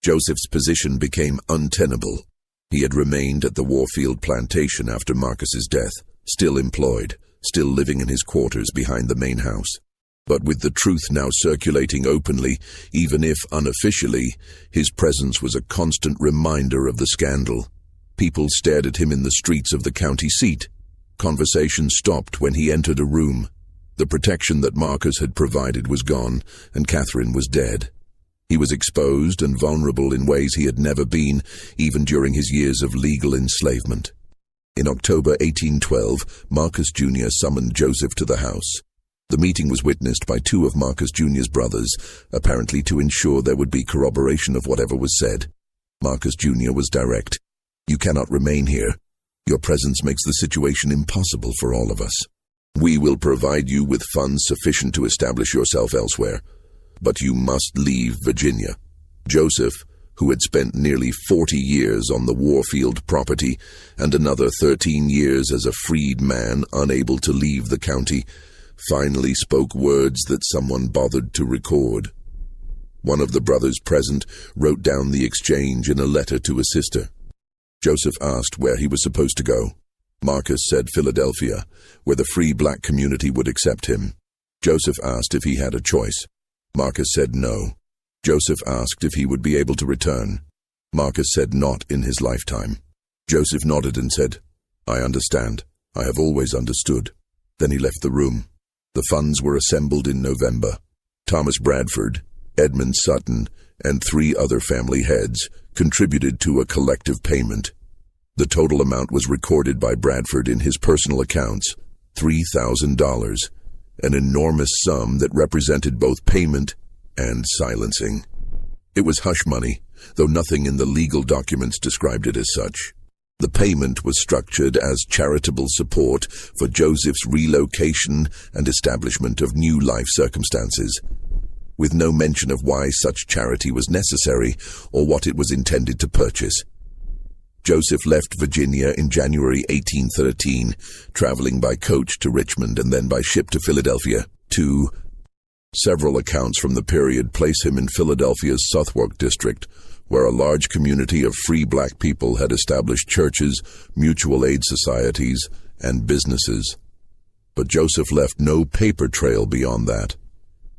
Joseph's position became untenable. He had remained at the Warfield plantation after Marcus's death, still employed, still living in his quarters behind the main house. But with the truth now circulating openly, even if unofficially, his presence was a constant reminder of the scandal. People stared at him in the streets of the county seat. Conversation stopped when he entered a room. The protection that Marcus had provided was gone, and Catherine was dead. He was exposed and vulnerable in ways he had never been, even during his years of legal enslavement. In October 1812, Marcus Jr. summoned Joseph to the house. The meeting was witnessed by 2 of Marcus Jr.'s brothers, apparently to ensure there would be corroboration of whatever was said. Marcus Jr. was direct. "You cannot remain here. Your presence makes the situation impossible for all of us. We will provide you with funds sufficient to establish yourself elsewhere, but you must leave Virginia." Joseph, who had spent nearly 40 years on the Warfield property and another 13 years as a freed man unable to leave the county, finally spoke words that someone bothered to record. One of the brothers present wrote down the exchange in a letter to a sister. Joseph asked where he was supposed to go. Marcus said Philadelphia, where the free black community would accept him. Joseph asked if he had a choice. Marcus said no. Joseph asked if he would be able to return. Marcus said not in his lifetime. Joseph nodded and said, "I understand. I have always understood." Then he left the room. The funds were assembled in November. Thomas Bradford, Edmund Sutton, and 3 other family heads contributed to a collective payment. The total amount was recorded by Bradford in his personal accounts, $3,000, an enormous sum that represented both payment and silencing. It was hush money, though nothing in the legal documents described it as such. The payment was structured as charitable support for Joseph's relocation and establishment of new life circumstances, with no mention of why such charity was necessary or what it was intended to purchase. Joseph left Virginia in January 1813, traveling by coach to Richmond and then by ship to Philadelphia. Several accounts from the period place him in Philadelphia's Southwark district, where a large community of free black people had established churches, mutual aid societies, and businesses. But Joseph left no paper trail beyond that.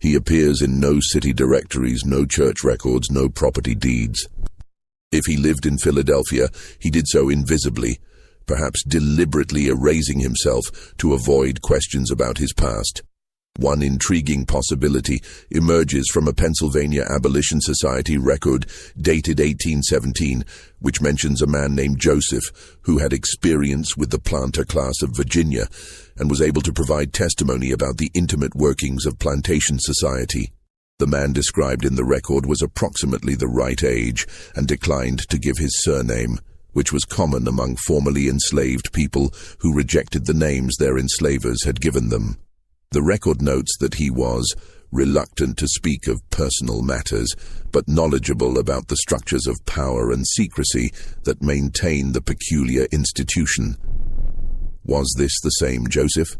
He appears in no city directories, no church records, no property deeds. If he lived in Philadelphia, he did so invisibly, perhaps deliberately erasing himself to avoid questions about his past. One intriguing possibility emerges from a Pennsylvania Abolition Society record dated 1817, which mentions a man named Joseph who had experience with the planter class of Virginia and was able to provide testimony about the intimate workings of plantation society. The man described in the record was approximately the right age and declined to give his surname, which was common among formerly enslaved people who rejected the names their enslavers had given them. The record notes that he was reluctant to speak of personal matters, but knowledgeable about the structures of power and secrecy that maintain the peculiar institution. Was this the same Joseph?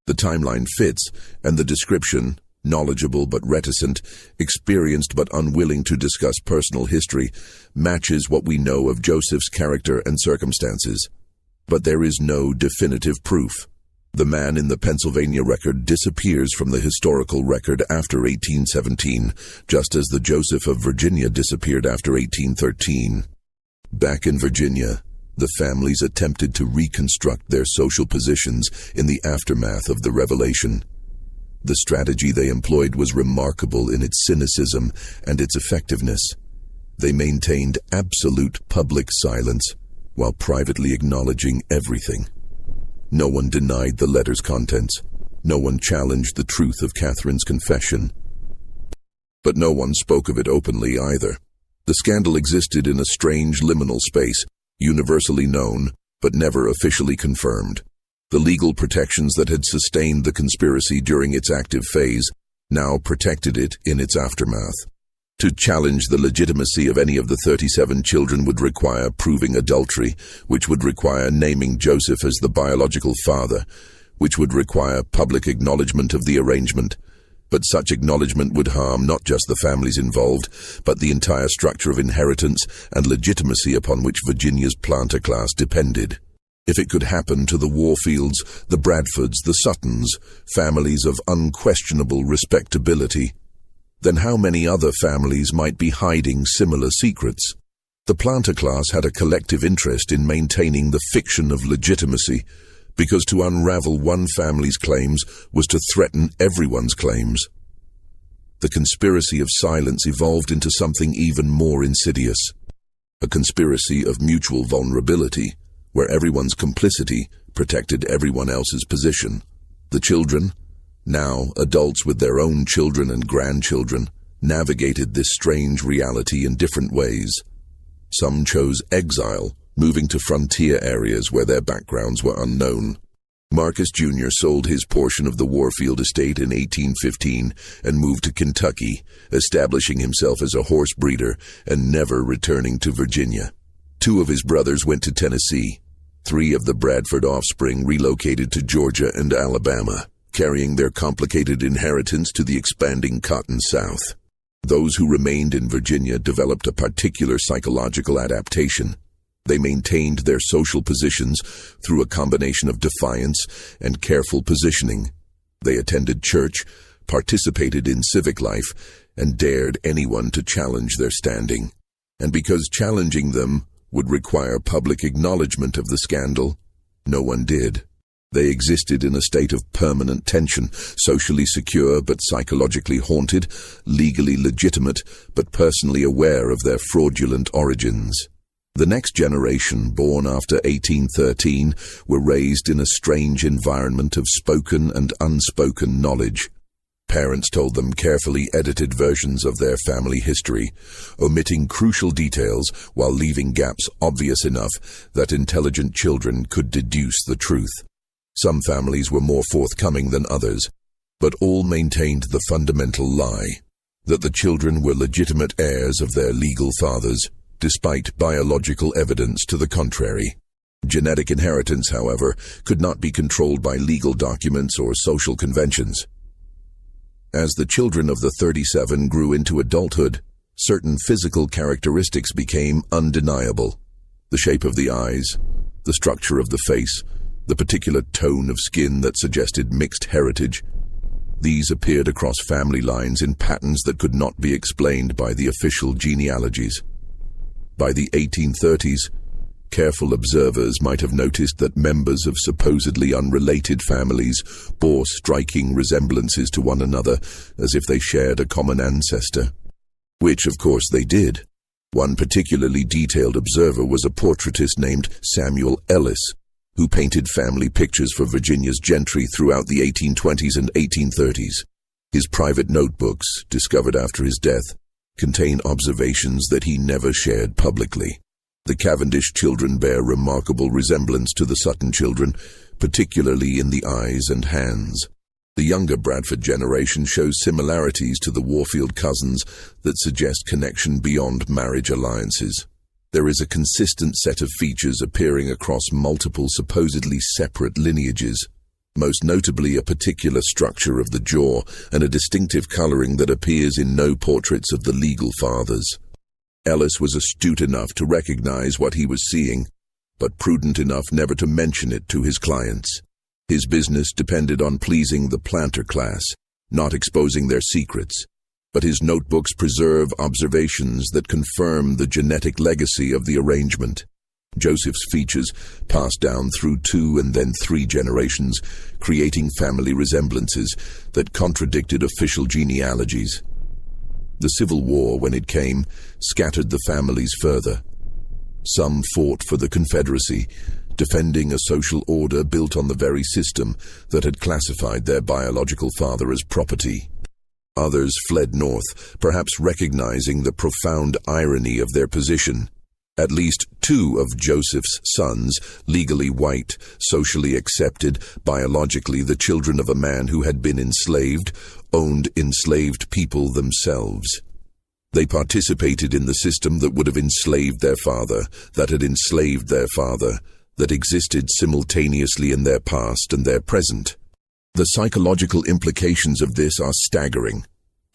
The timeline fits, and the description, knowledgeable but reticent, experienced but unwilling to discuss personal history, matches what we know of Joseph's character and circumstances. But there is no definitive proof. The man in the Pennsylvania record disappears from the historical record after 1817, just as the Joseph of Virginia disappeared after 1813. Back in Virginia, the families attempted to reconstruct their social positions in the aftermath of the revelation. The strategy they employed was remarkable in its cynicism and its effectiveness. They maintained absolute public silence while privately acknowledging everything. No one denied the letter's contents. No one challenged the truth of Catherine's confession. But no one spoke of it openly either. The scandal existed in a strange liminal space, universally known, but never officially confirmed. The legal protections that had sustained the conspiracy during its active phase now protected it in its aftermath. To challenge the legitimacy of any of the 37 children would require proving adultery, which would require naming Joseph as the biological father, which would require public acknowledgement of the arrangement. But such acknowledgement would harm not just the families involved, but the entire structure of inheritance and legitimacy upon which Virginia's planter class depended. If it could happen to the Warfields, the Bradfords, the Suttons, families of unquestionable respectability, then how many other families might be hiding similar secrets? The planter class had a collective interest in maintaining the fiction of legitimacy, because to unravel one family's claims was to threaten everyone's claims. The conspiracy of silence evolved into something even more insidious, a conspiracy of mutual vulnerability, where everyone's complicity protected everyone else's position. The children, now adults with their own children and grandchildren, navigated this strange reality in different ways. Some chose exile, moving to frontier areas where their backgrounds were unknown. Marcus Jr. sold his portion of the Warfield estate in 1815 and moved to Kentucky, establishing himself as a horse breeder and never returning to Virginia. 2 of his brothers went to Tennessee. 3 of the Bradford offspring relocated to Georgia and Alabama, carrying their complicated inheritance to the expanding Cotton South. Those who remained in Virginia developed a particular psychological adaptation. They maintained their social positions through a combination of defiance and careful positioning. They attended church, participated in civic life, and dared anyone to challenge their standing. And because challenging them would require public acknowledgement of the scandal, no one did. They existed in a state of permanent tension, socially secure but psychologically haunted, legally legitimate but personally aware of their fraudulent origins. The next generation, born after 1813, were raised in a strange environment of spoken and unspoken knowledge. Parents told them carefully edited versions of their family history, omitting crucial details while leaving gaps obvious enough that intelligent children could deduce the truth. Some families were more forthcoming than others, but all maintained the fundamental lie, that the children were legitimate heirs of their legal fathers, despite biological evidence to the contrary. Genetic inheritance, however, could not be controlled by legal documents or social conventions. As the children of the 37 grew into adulthood, certain physical characteristics became undeniable. The shape of the eyes, the structure of the face, the particular tone of skin that suggested mixed heritage. These appeared across family lines in patterns that could not be explained by the official genealogies. By the 1830s, careful observers might have noticed that members of supposedly unrelated families bore striking resemblances to one another, as if they shared a common ancestor. Which, of course, they did. One particularly detailed observer was a portraitist named Samuel Ellis, who painted family pictures for Virginia's gentry throughout the 1820s and 1830s. His private notebooks, discovered after his death, contain observations that he never shared publicly. The Cavendish children bear remarkable resemblance to the Sutton children, particularly in the eyes and hands. The younger Bradford generation shows similarities to the Warfield cousins that suggest connection beyond marriage alliances. There is a consistent set of features appearing across multiple supposedly separate lineages, most notably a particular structure of the jaw and a distinctive coloring that appears in no portraits of the legal fathers. Ellis was astute enough to recognize what he was seeing, but prudent enough never to mention it to his clients. His business depended on pleasing the planter class, not exposing their secrets. But his notebooks preserve observations that confirm the genetic legacy of the arrangement. Joseph's features passed down through 2 and then 3 generations, creating family resemblances that contradicted official genealogies. The Civil War, when it came, scattered the families further. Some fought for the Confederacy, defending a social order built on the very system that had classified their biological father as property. Others fled north, perhaps recognizing the profound irony of their position. At least 2 of Joseph's sons, legally white, socially accepted, biologically the children of a man who had been enslaved, owned enslaved people themselves. They participated in the system that would have enslaved their father, that had enslaved their father, that existed simultaneously in their past and their present. The psychological implications of this are staggering.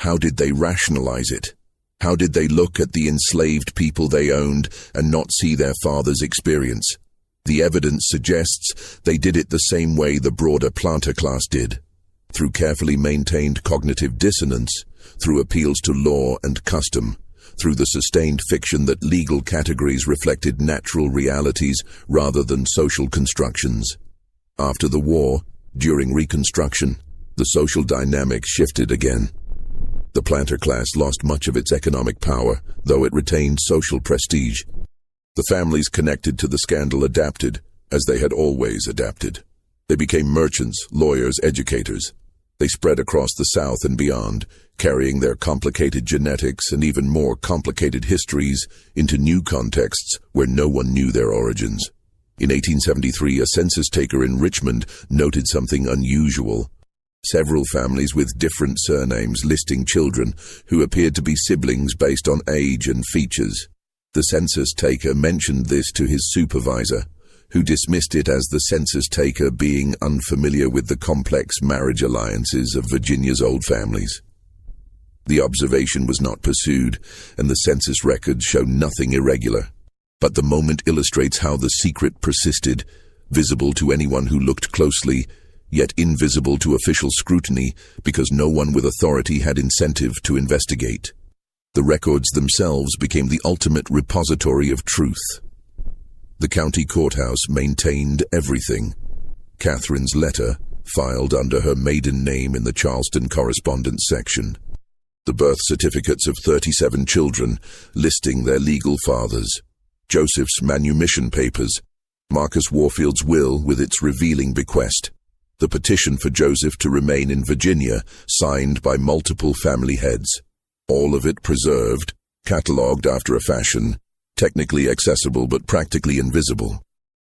How did they rationalize it? How did they look at the enslaved people they owned and not see their father's experience? The evidence suggests they did it the same way the broader planter class did, through carefully maintained cognitive dissonance, through appeals to law and custom, through the sustained fiction that legal categories reflected natural realities rather than social constructions. After the war, during Reconstruction, the social dynamic shifted again. The planter class lost much of its economic power, though it retained social prestige. The families connected to the scandal adapted, as they had always adapted. They became merchants, lawyers, educators. They spread across the South and beyond, carrying their complicated genetics and even more complicated histories into new contexts where no one knew their origins. In 1873, a census taker in Richmond noted something unusual. Several families with different surnames listing children who appeared to be siblings based on age and features. The census taker mentioned this to his supervisor, who dismissed it as the census taker being unfamiliar with the complex marriage alliances of Virginia's old families. The observation was not pursued, and the census records show nothing irregular. But the moment illustrates how the secret persisted, visible to anyone who looked closely, yet invisible to official scrutiny because no one with authority had incentive to investigate. The records themselves became the ultimate repository of truth. The county courthouse maintained everything. Catherine's letter, filed under her maiden name in the Charleston correspondence section. The birth certificates of 37 children, listing their legal fathers. Joseph's manumission papers. Marcus Warfield's will with its revealing bequest. The petition for Joseph to remain in Virginia, signed by multiple family heads. All of it preserved, catalogued after a fashion, technically accessible but practically invisible.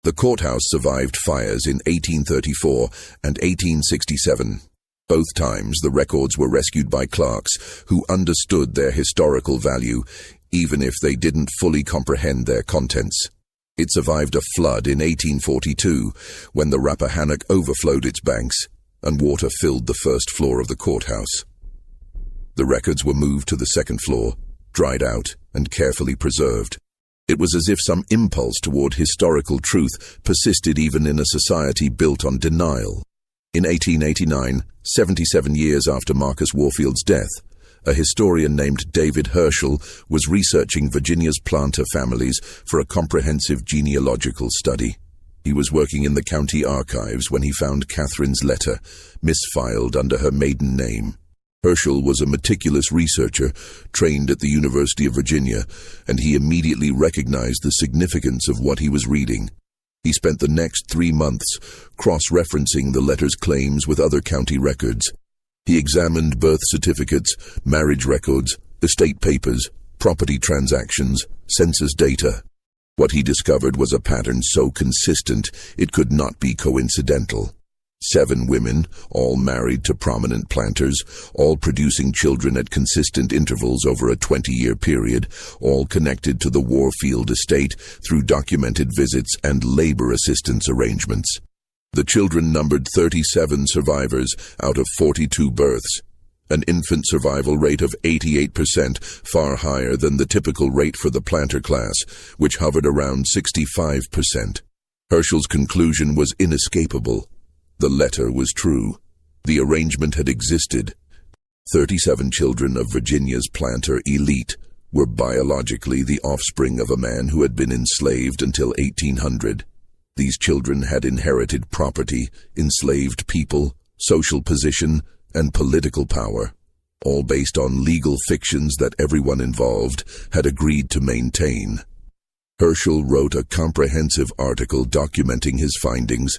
The courthouse survived fires in 1834 and 1867. Both times the records were rescued by clerks who understood their historical value, even if they didn't fully comprehend their contents. It survived a flood in 1842 when the Rappahannock overflowed its banks and water filled the first floor of the courthouse. The records were moved to the second floor, dried out, and carefully preserved. It was as if some impulse toward historical truth persisted even in a society built on denial. In 1889, 77 years after Marcus Warfield's death, a historian named David Herschel was researching Virginia's planter families for a comprehensive genealogical study. He was working in the county archives when he found Catherine's letter, misfiled under her maiden name. Herschel was a meticulous researcher trained at the University of Virginia, and he immediately recognized the significance of what he was reading. He spent the next 3 months cross-referencing the letter's claims with other county records. He examined birth certificates, marriage records, estate papers, property transactions, census data. What he discovered was a pattern so consistent it could not be coincidental. 7 women, all married to prominent planters, all producing children at consistent intervals over a 20-year period, all connected to the Warfield estate through documented visits and labor assistance arrangements. The children numbered 37 survivors out of 42 births, an infant survival rate of 88%, far higher than the typical rate for the planter class, which hovered around 65%. Herschel's conclusion was inescapable. The letter was true. The arrangement had existed. 37 children of Virginia's planter elite were biologically the offspring of a man who had been enslaved until 1800. These children had inherited property, enslaved people, social position, and political power, all based on legal fictions that everyone involved had agreed to maintain. Herschel wrote a comprehensive article documenting his findings.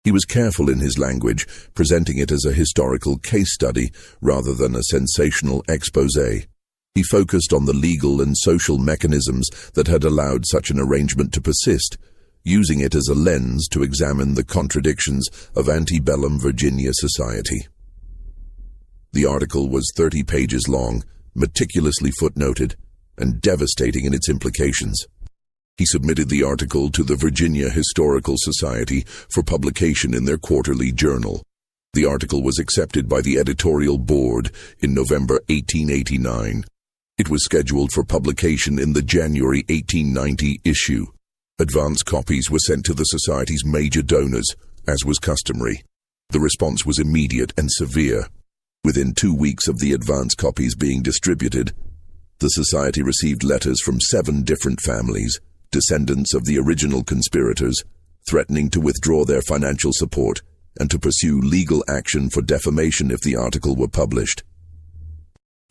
He was careful in his language, presenting it as a historical case study rather than a sensational exposé. He focused on the legal and social mechanisms that had allowed such an arrangement to persist, using it as a lens to examine the contradictions of antebellum Virginia society. The article was 30 pages long, meticulously footnoted, and devastating in its implications. He submitted the article to the Virginia Historical Society for publication in their quarterly journal. The article was accepted by the editorial board in November 1889. It was scheduled for publication in the January 1890 issue. Advance copies were sent to the Society's major donors, as was customary. The response was immediate and severe. Within 2 weeks of the advance copies being distributed, the Society received letters from 7 different families, descendants of the original conspirators, threatening to withdraw their financial support and to pursue legal action for defamation if the article were published.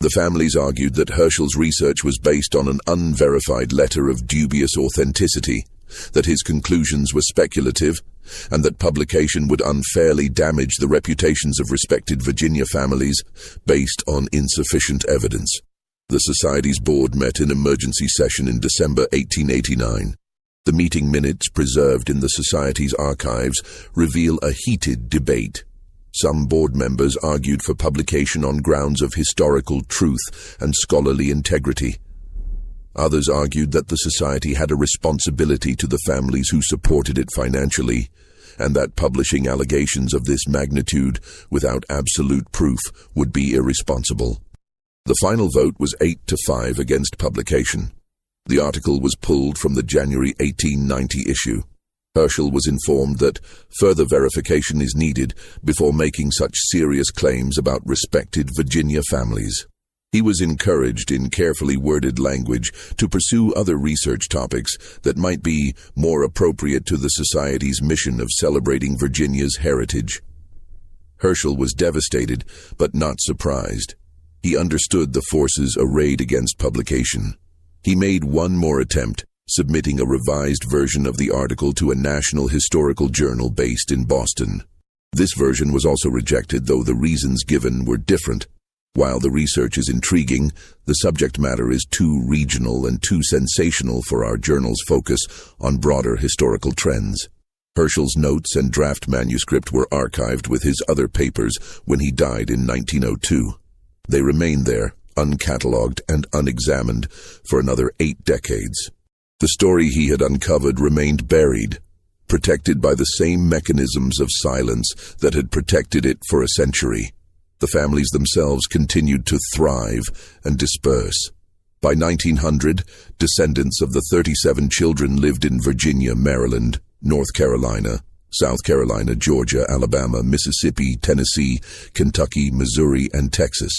The families argued that Herschel's research was based on an unverified letter of dubious authenticity, that his conclusions were speculative, and that publication would unfairly damage the reputations of respected Virginia families based on insufficient evidence. The Society's board met in emergency session in December 1889. The meeting minutes preserved in the Society's archives reveal a heated debate. Some board members argued for publication on grounds of historical truth and scholarly integrity. Others argued that the Society had a responsibility to the families who supported it financially, and that publishing allegations of this magnitude without absolute proof would be irresponsible. The final vote was 8-5 against publication. The article was pulled from the January 1890 issue. Herschel was informed that further verification is needed before making such serious claims about respected Virginia families. He was encouraged in carefully worded language to pursue other research topics that might be more appropriate to the Society's mission of celebrating Virginia's heritage. Herschel was devastated, but not surprised. He understood the forces arrayed against publication. He made one more attempt, submitting a revised version of the article to a national historical journal based in Boston. This version was also rejected, though the reasons given were different. While the research is intriguing, the subject matter is too regional and too sensational for our journal's focus on broader historical trends. Herschel's notes and draft manuscript were archived with his other papers when he died in 1902. They remained there, uncatalogued and unexamined, for another 8 decades. The story he had uncovered remained buried, protected by the same mechanisms of silence that had protected it for a century. The families themselves continued to thrive and disperse. By 1900, descendants of the 37 children lived in Virginia, Maryland, North Carolina, South Carolina, Georgia, Alabama, Mississippi, Tennessee, Kentucky, Missouri, and Texas.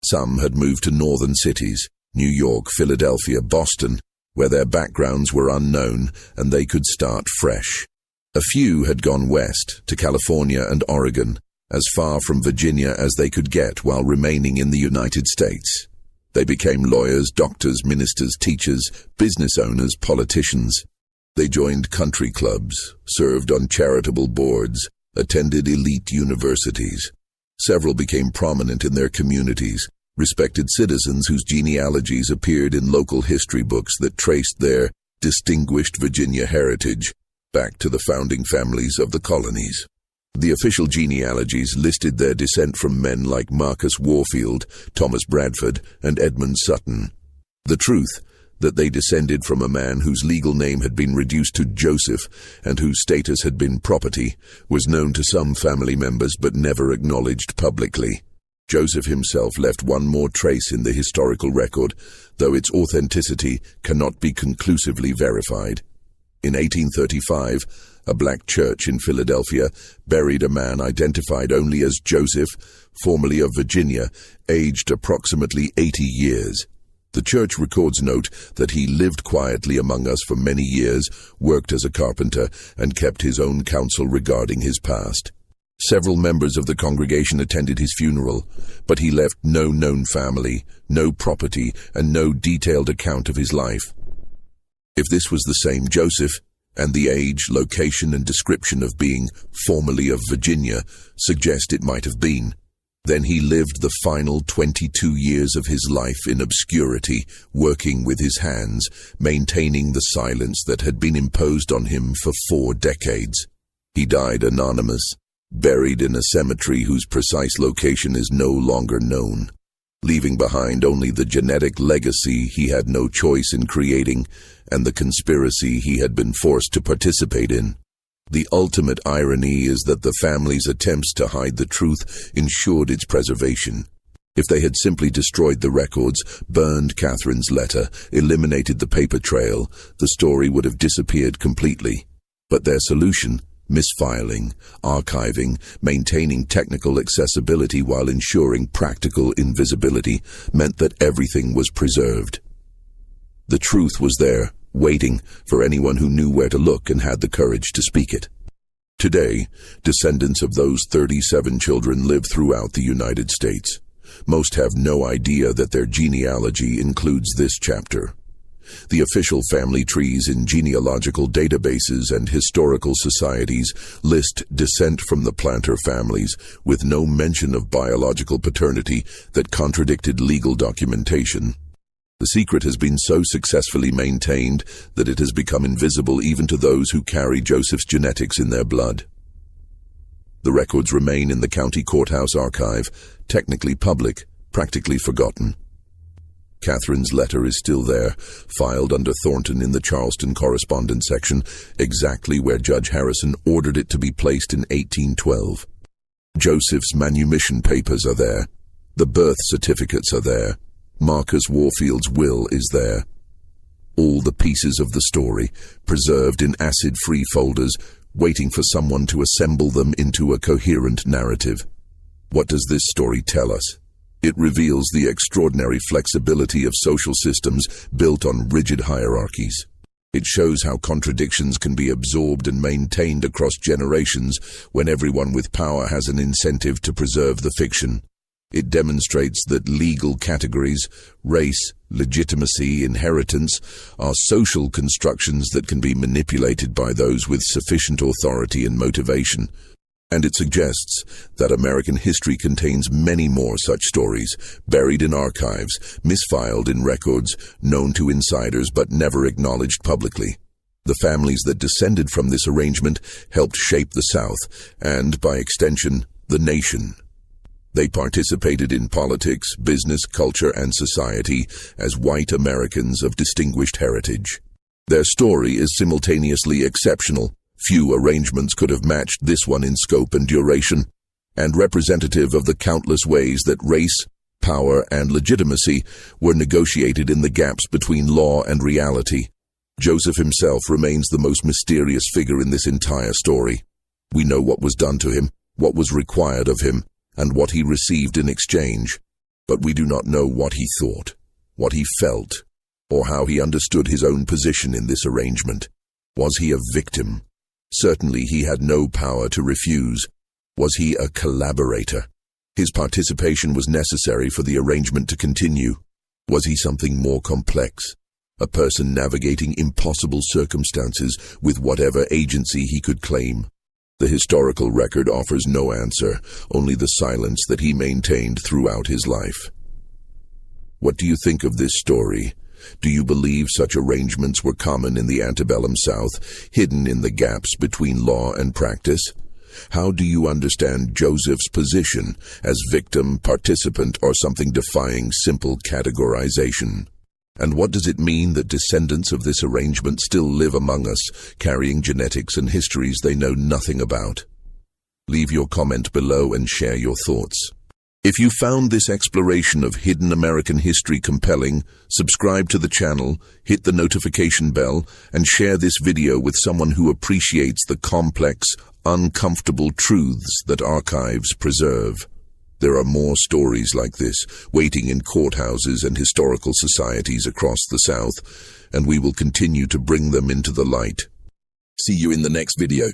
Some had moved to northern cities, New York, Philadelphia, Boston, where their backgrounds were unknown and they could start fresh. A few had gone west, to California and Oregon, as far from Virginia as they could get while remaining in the United States. They became lawyers, doctors, ministers, teachers, business owners, politicians. They joined country clubs, served on charitable boards, attended elite universities. Several became prominent in their communities, respected citizens whose genealogies appeared in local history books that traced their distinguished Virginia heritage back to the founding families of the colonies. The official genealogies listed their descent from men like Marcus Warfield, Thomas Bradford, and Edmund Sutton. The truth, that they descended from a man whose legal name had been reduced to Joseph and whose status had been property, was known to some family members but never acknowledged publicly. Joseph himself left one more trace in the historical record, though its authenticity cannot be conclusively verified. In 1835, a black church in Philadelphia buried a man identified only as Joseph, formerly of Virginia, aged approximately 80 years. The church records note that he lived quietly among us for many years, worked as a carpenter, and kept his own counsel regarding his past. Several members of the congregation attended his funeral, but he left no known family, no property, and no detailed account of his life. If this was the same Joseph, and the age, location, and description of being formerly of Virginia suggest it might have been, then he lived the final 22 years of his life in obscurity, working with his hands, maintaining the silence that had been imposed on him for 4 decades. He died anonymous, buried in a cemetery whose precise location is no longer known, leaving behind only the genetic legacy he had no choice in creating and the conspiracy he had been forced to participate in. The ultimate irony is that the family's attempts to hide the truth ensured its preservation. If they had simply destroyed the records, burned Catherine's letter, eliminated the paper trail, the story would have disappeared completely. But their solution, misfiling, archiving, maintaining technical accessibility while ensuring practical invisibility, meant that everything was preserved. The truth was there, waiting for anyone who knew where to look and had the courage to speak it. Today, descendants of those 37 children live throughout the United States. Most have no idea that their genealogy includes this chapter. The official family trees in genealogical databases and historical societies list descent from the planter families with no mention of biological paternity that contradicted legal documentation. The secret has been so successfully maintained that it has become invisible even to those who carry Joseph's genetics in their blood. The records remain in the county courthouse archive, technically public, practically forgotten. Catherine's letter is still there, filed under Thornton in the Charleston correspondence section, exactly where Judge Harrison ordered it to be placed in 1812. Joseph's manumission papers are there. The birth certificates are there. Marcus Warfield's will is there. All the pieces of the story, preserved in acid-free folders, waiting for someone to assemble them into a coherent narrative. What does this story tell us? It reveals the extraordinary flexibility of social systems built on rigid hierarchies. It shows how contradictions can be absorbed and maintained across generations when everyone with power has an incentive to preserve the fiction. It demonstrates that legal categories, race, legitimacy, inheritance, are social constructions that can be manipulated by those with sufficient authority and motivation. And it suggests that American history contains many more such stories, buried in archives, misfiled in records, known to insiders but never acknowledged publicly. The families that descended from this arrangement helped shape the South, and, by extension, the nation. They participated in politics, business, culture, and society as white Americans of distinguished heritage. Their story is simultaneously exceptional. Few arrangements could have matched this one in scope and duration, and representative of the countless ways that race, power, and legitimacy were negotiated in the gaps between law and reality. Joseph himself remains the most mysterious figure in this entire story. We know what was done to him, what was required of him, and what he received in exchange, but we do not know what he thought, what he felt, or how he understood his own position in this arrangement. Was he a victim? Certainly he had no power to refuse. Was he a collaborator? His participation was necessary for the arrangement to continue. Was he something more complex? A person navigating impossible circumstances with whatever agency he could claim? The historical record offers no answer, only the silence that he maintained throughout his life. What do you think of this story? Do you believe such arrangements were common in the antebellum South, hidden in the gaps between law and practice? How do you understand Joseph's position as victim, participant, or something defying simple categorization? And what does it mean that descendants of this arrangement still live among us, carrying genetics and histories they know nothing about? Leave your comment below and share your thoughts. If you found this exploration of hidden American history compelling, subscribe to the channel, hit the notification bell, and share this video with someone who appreciates the complex, uncomfortable truths that archives preserve. There are more stories like this, waiting in courthouses and historical societies across the South, and we will continue to bring them into the light. See you in the next video.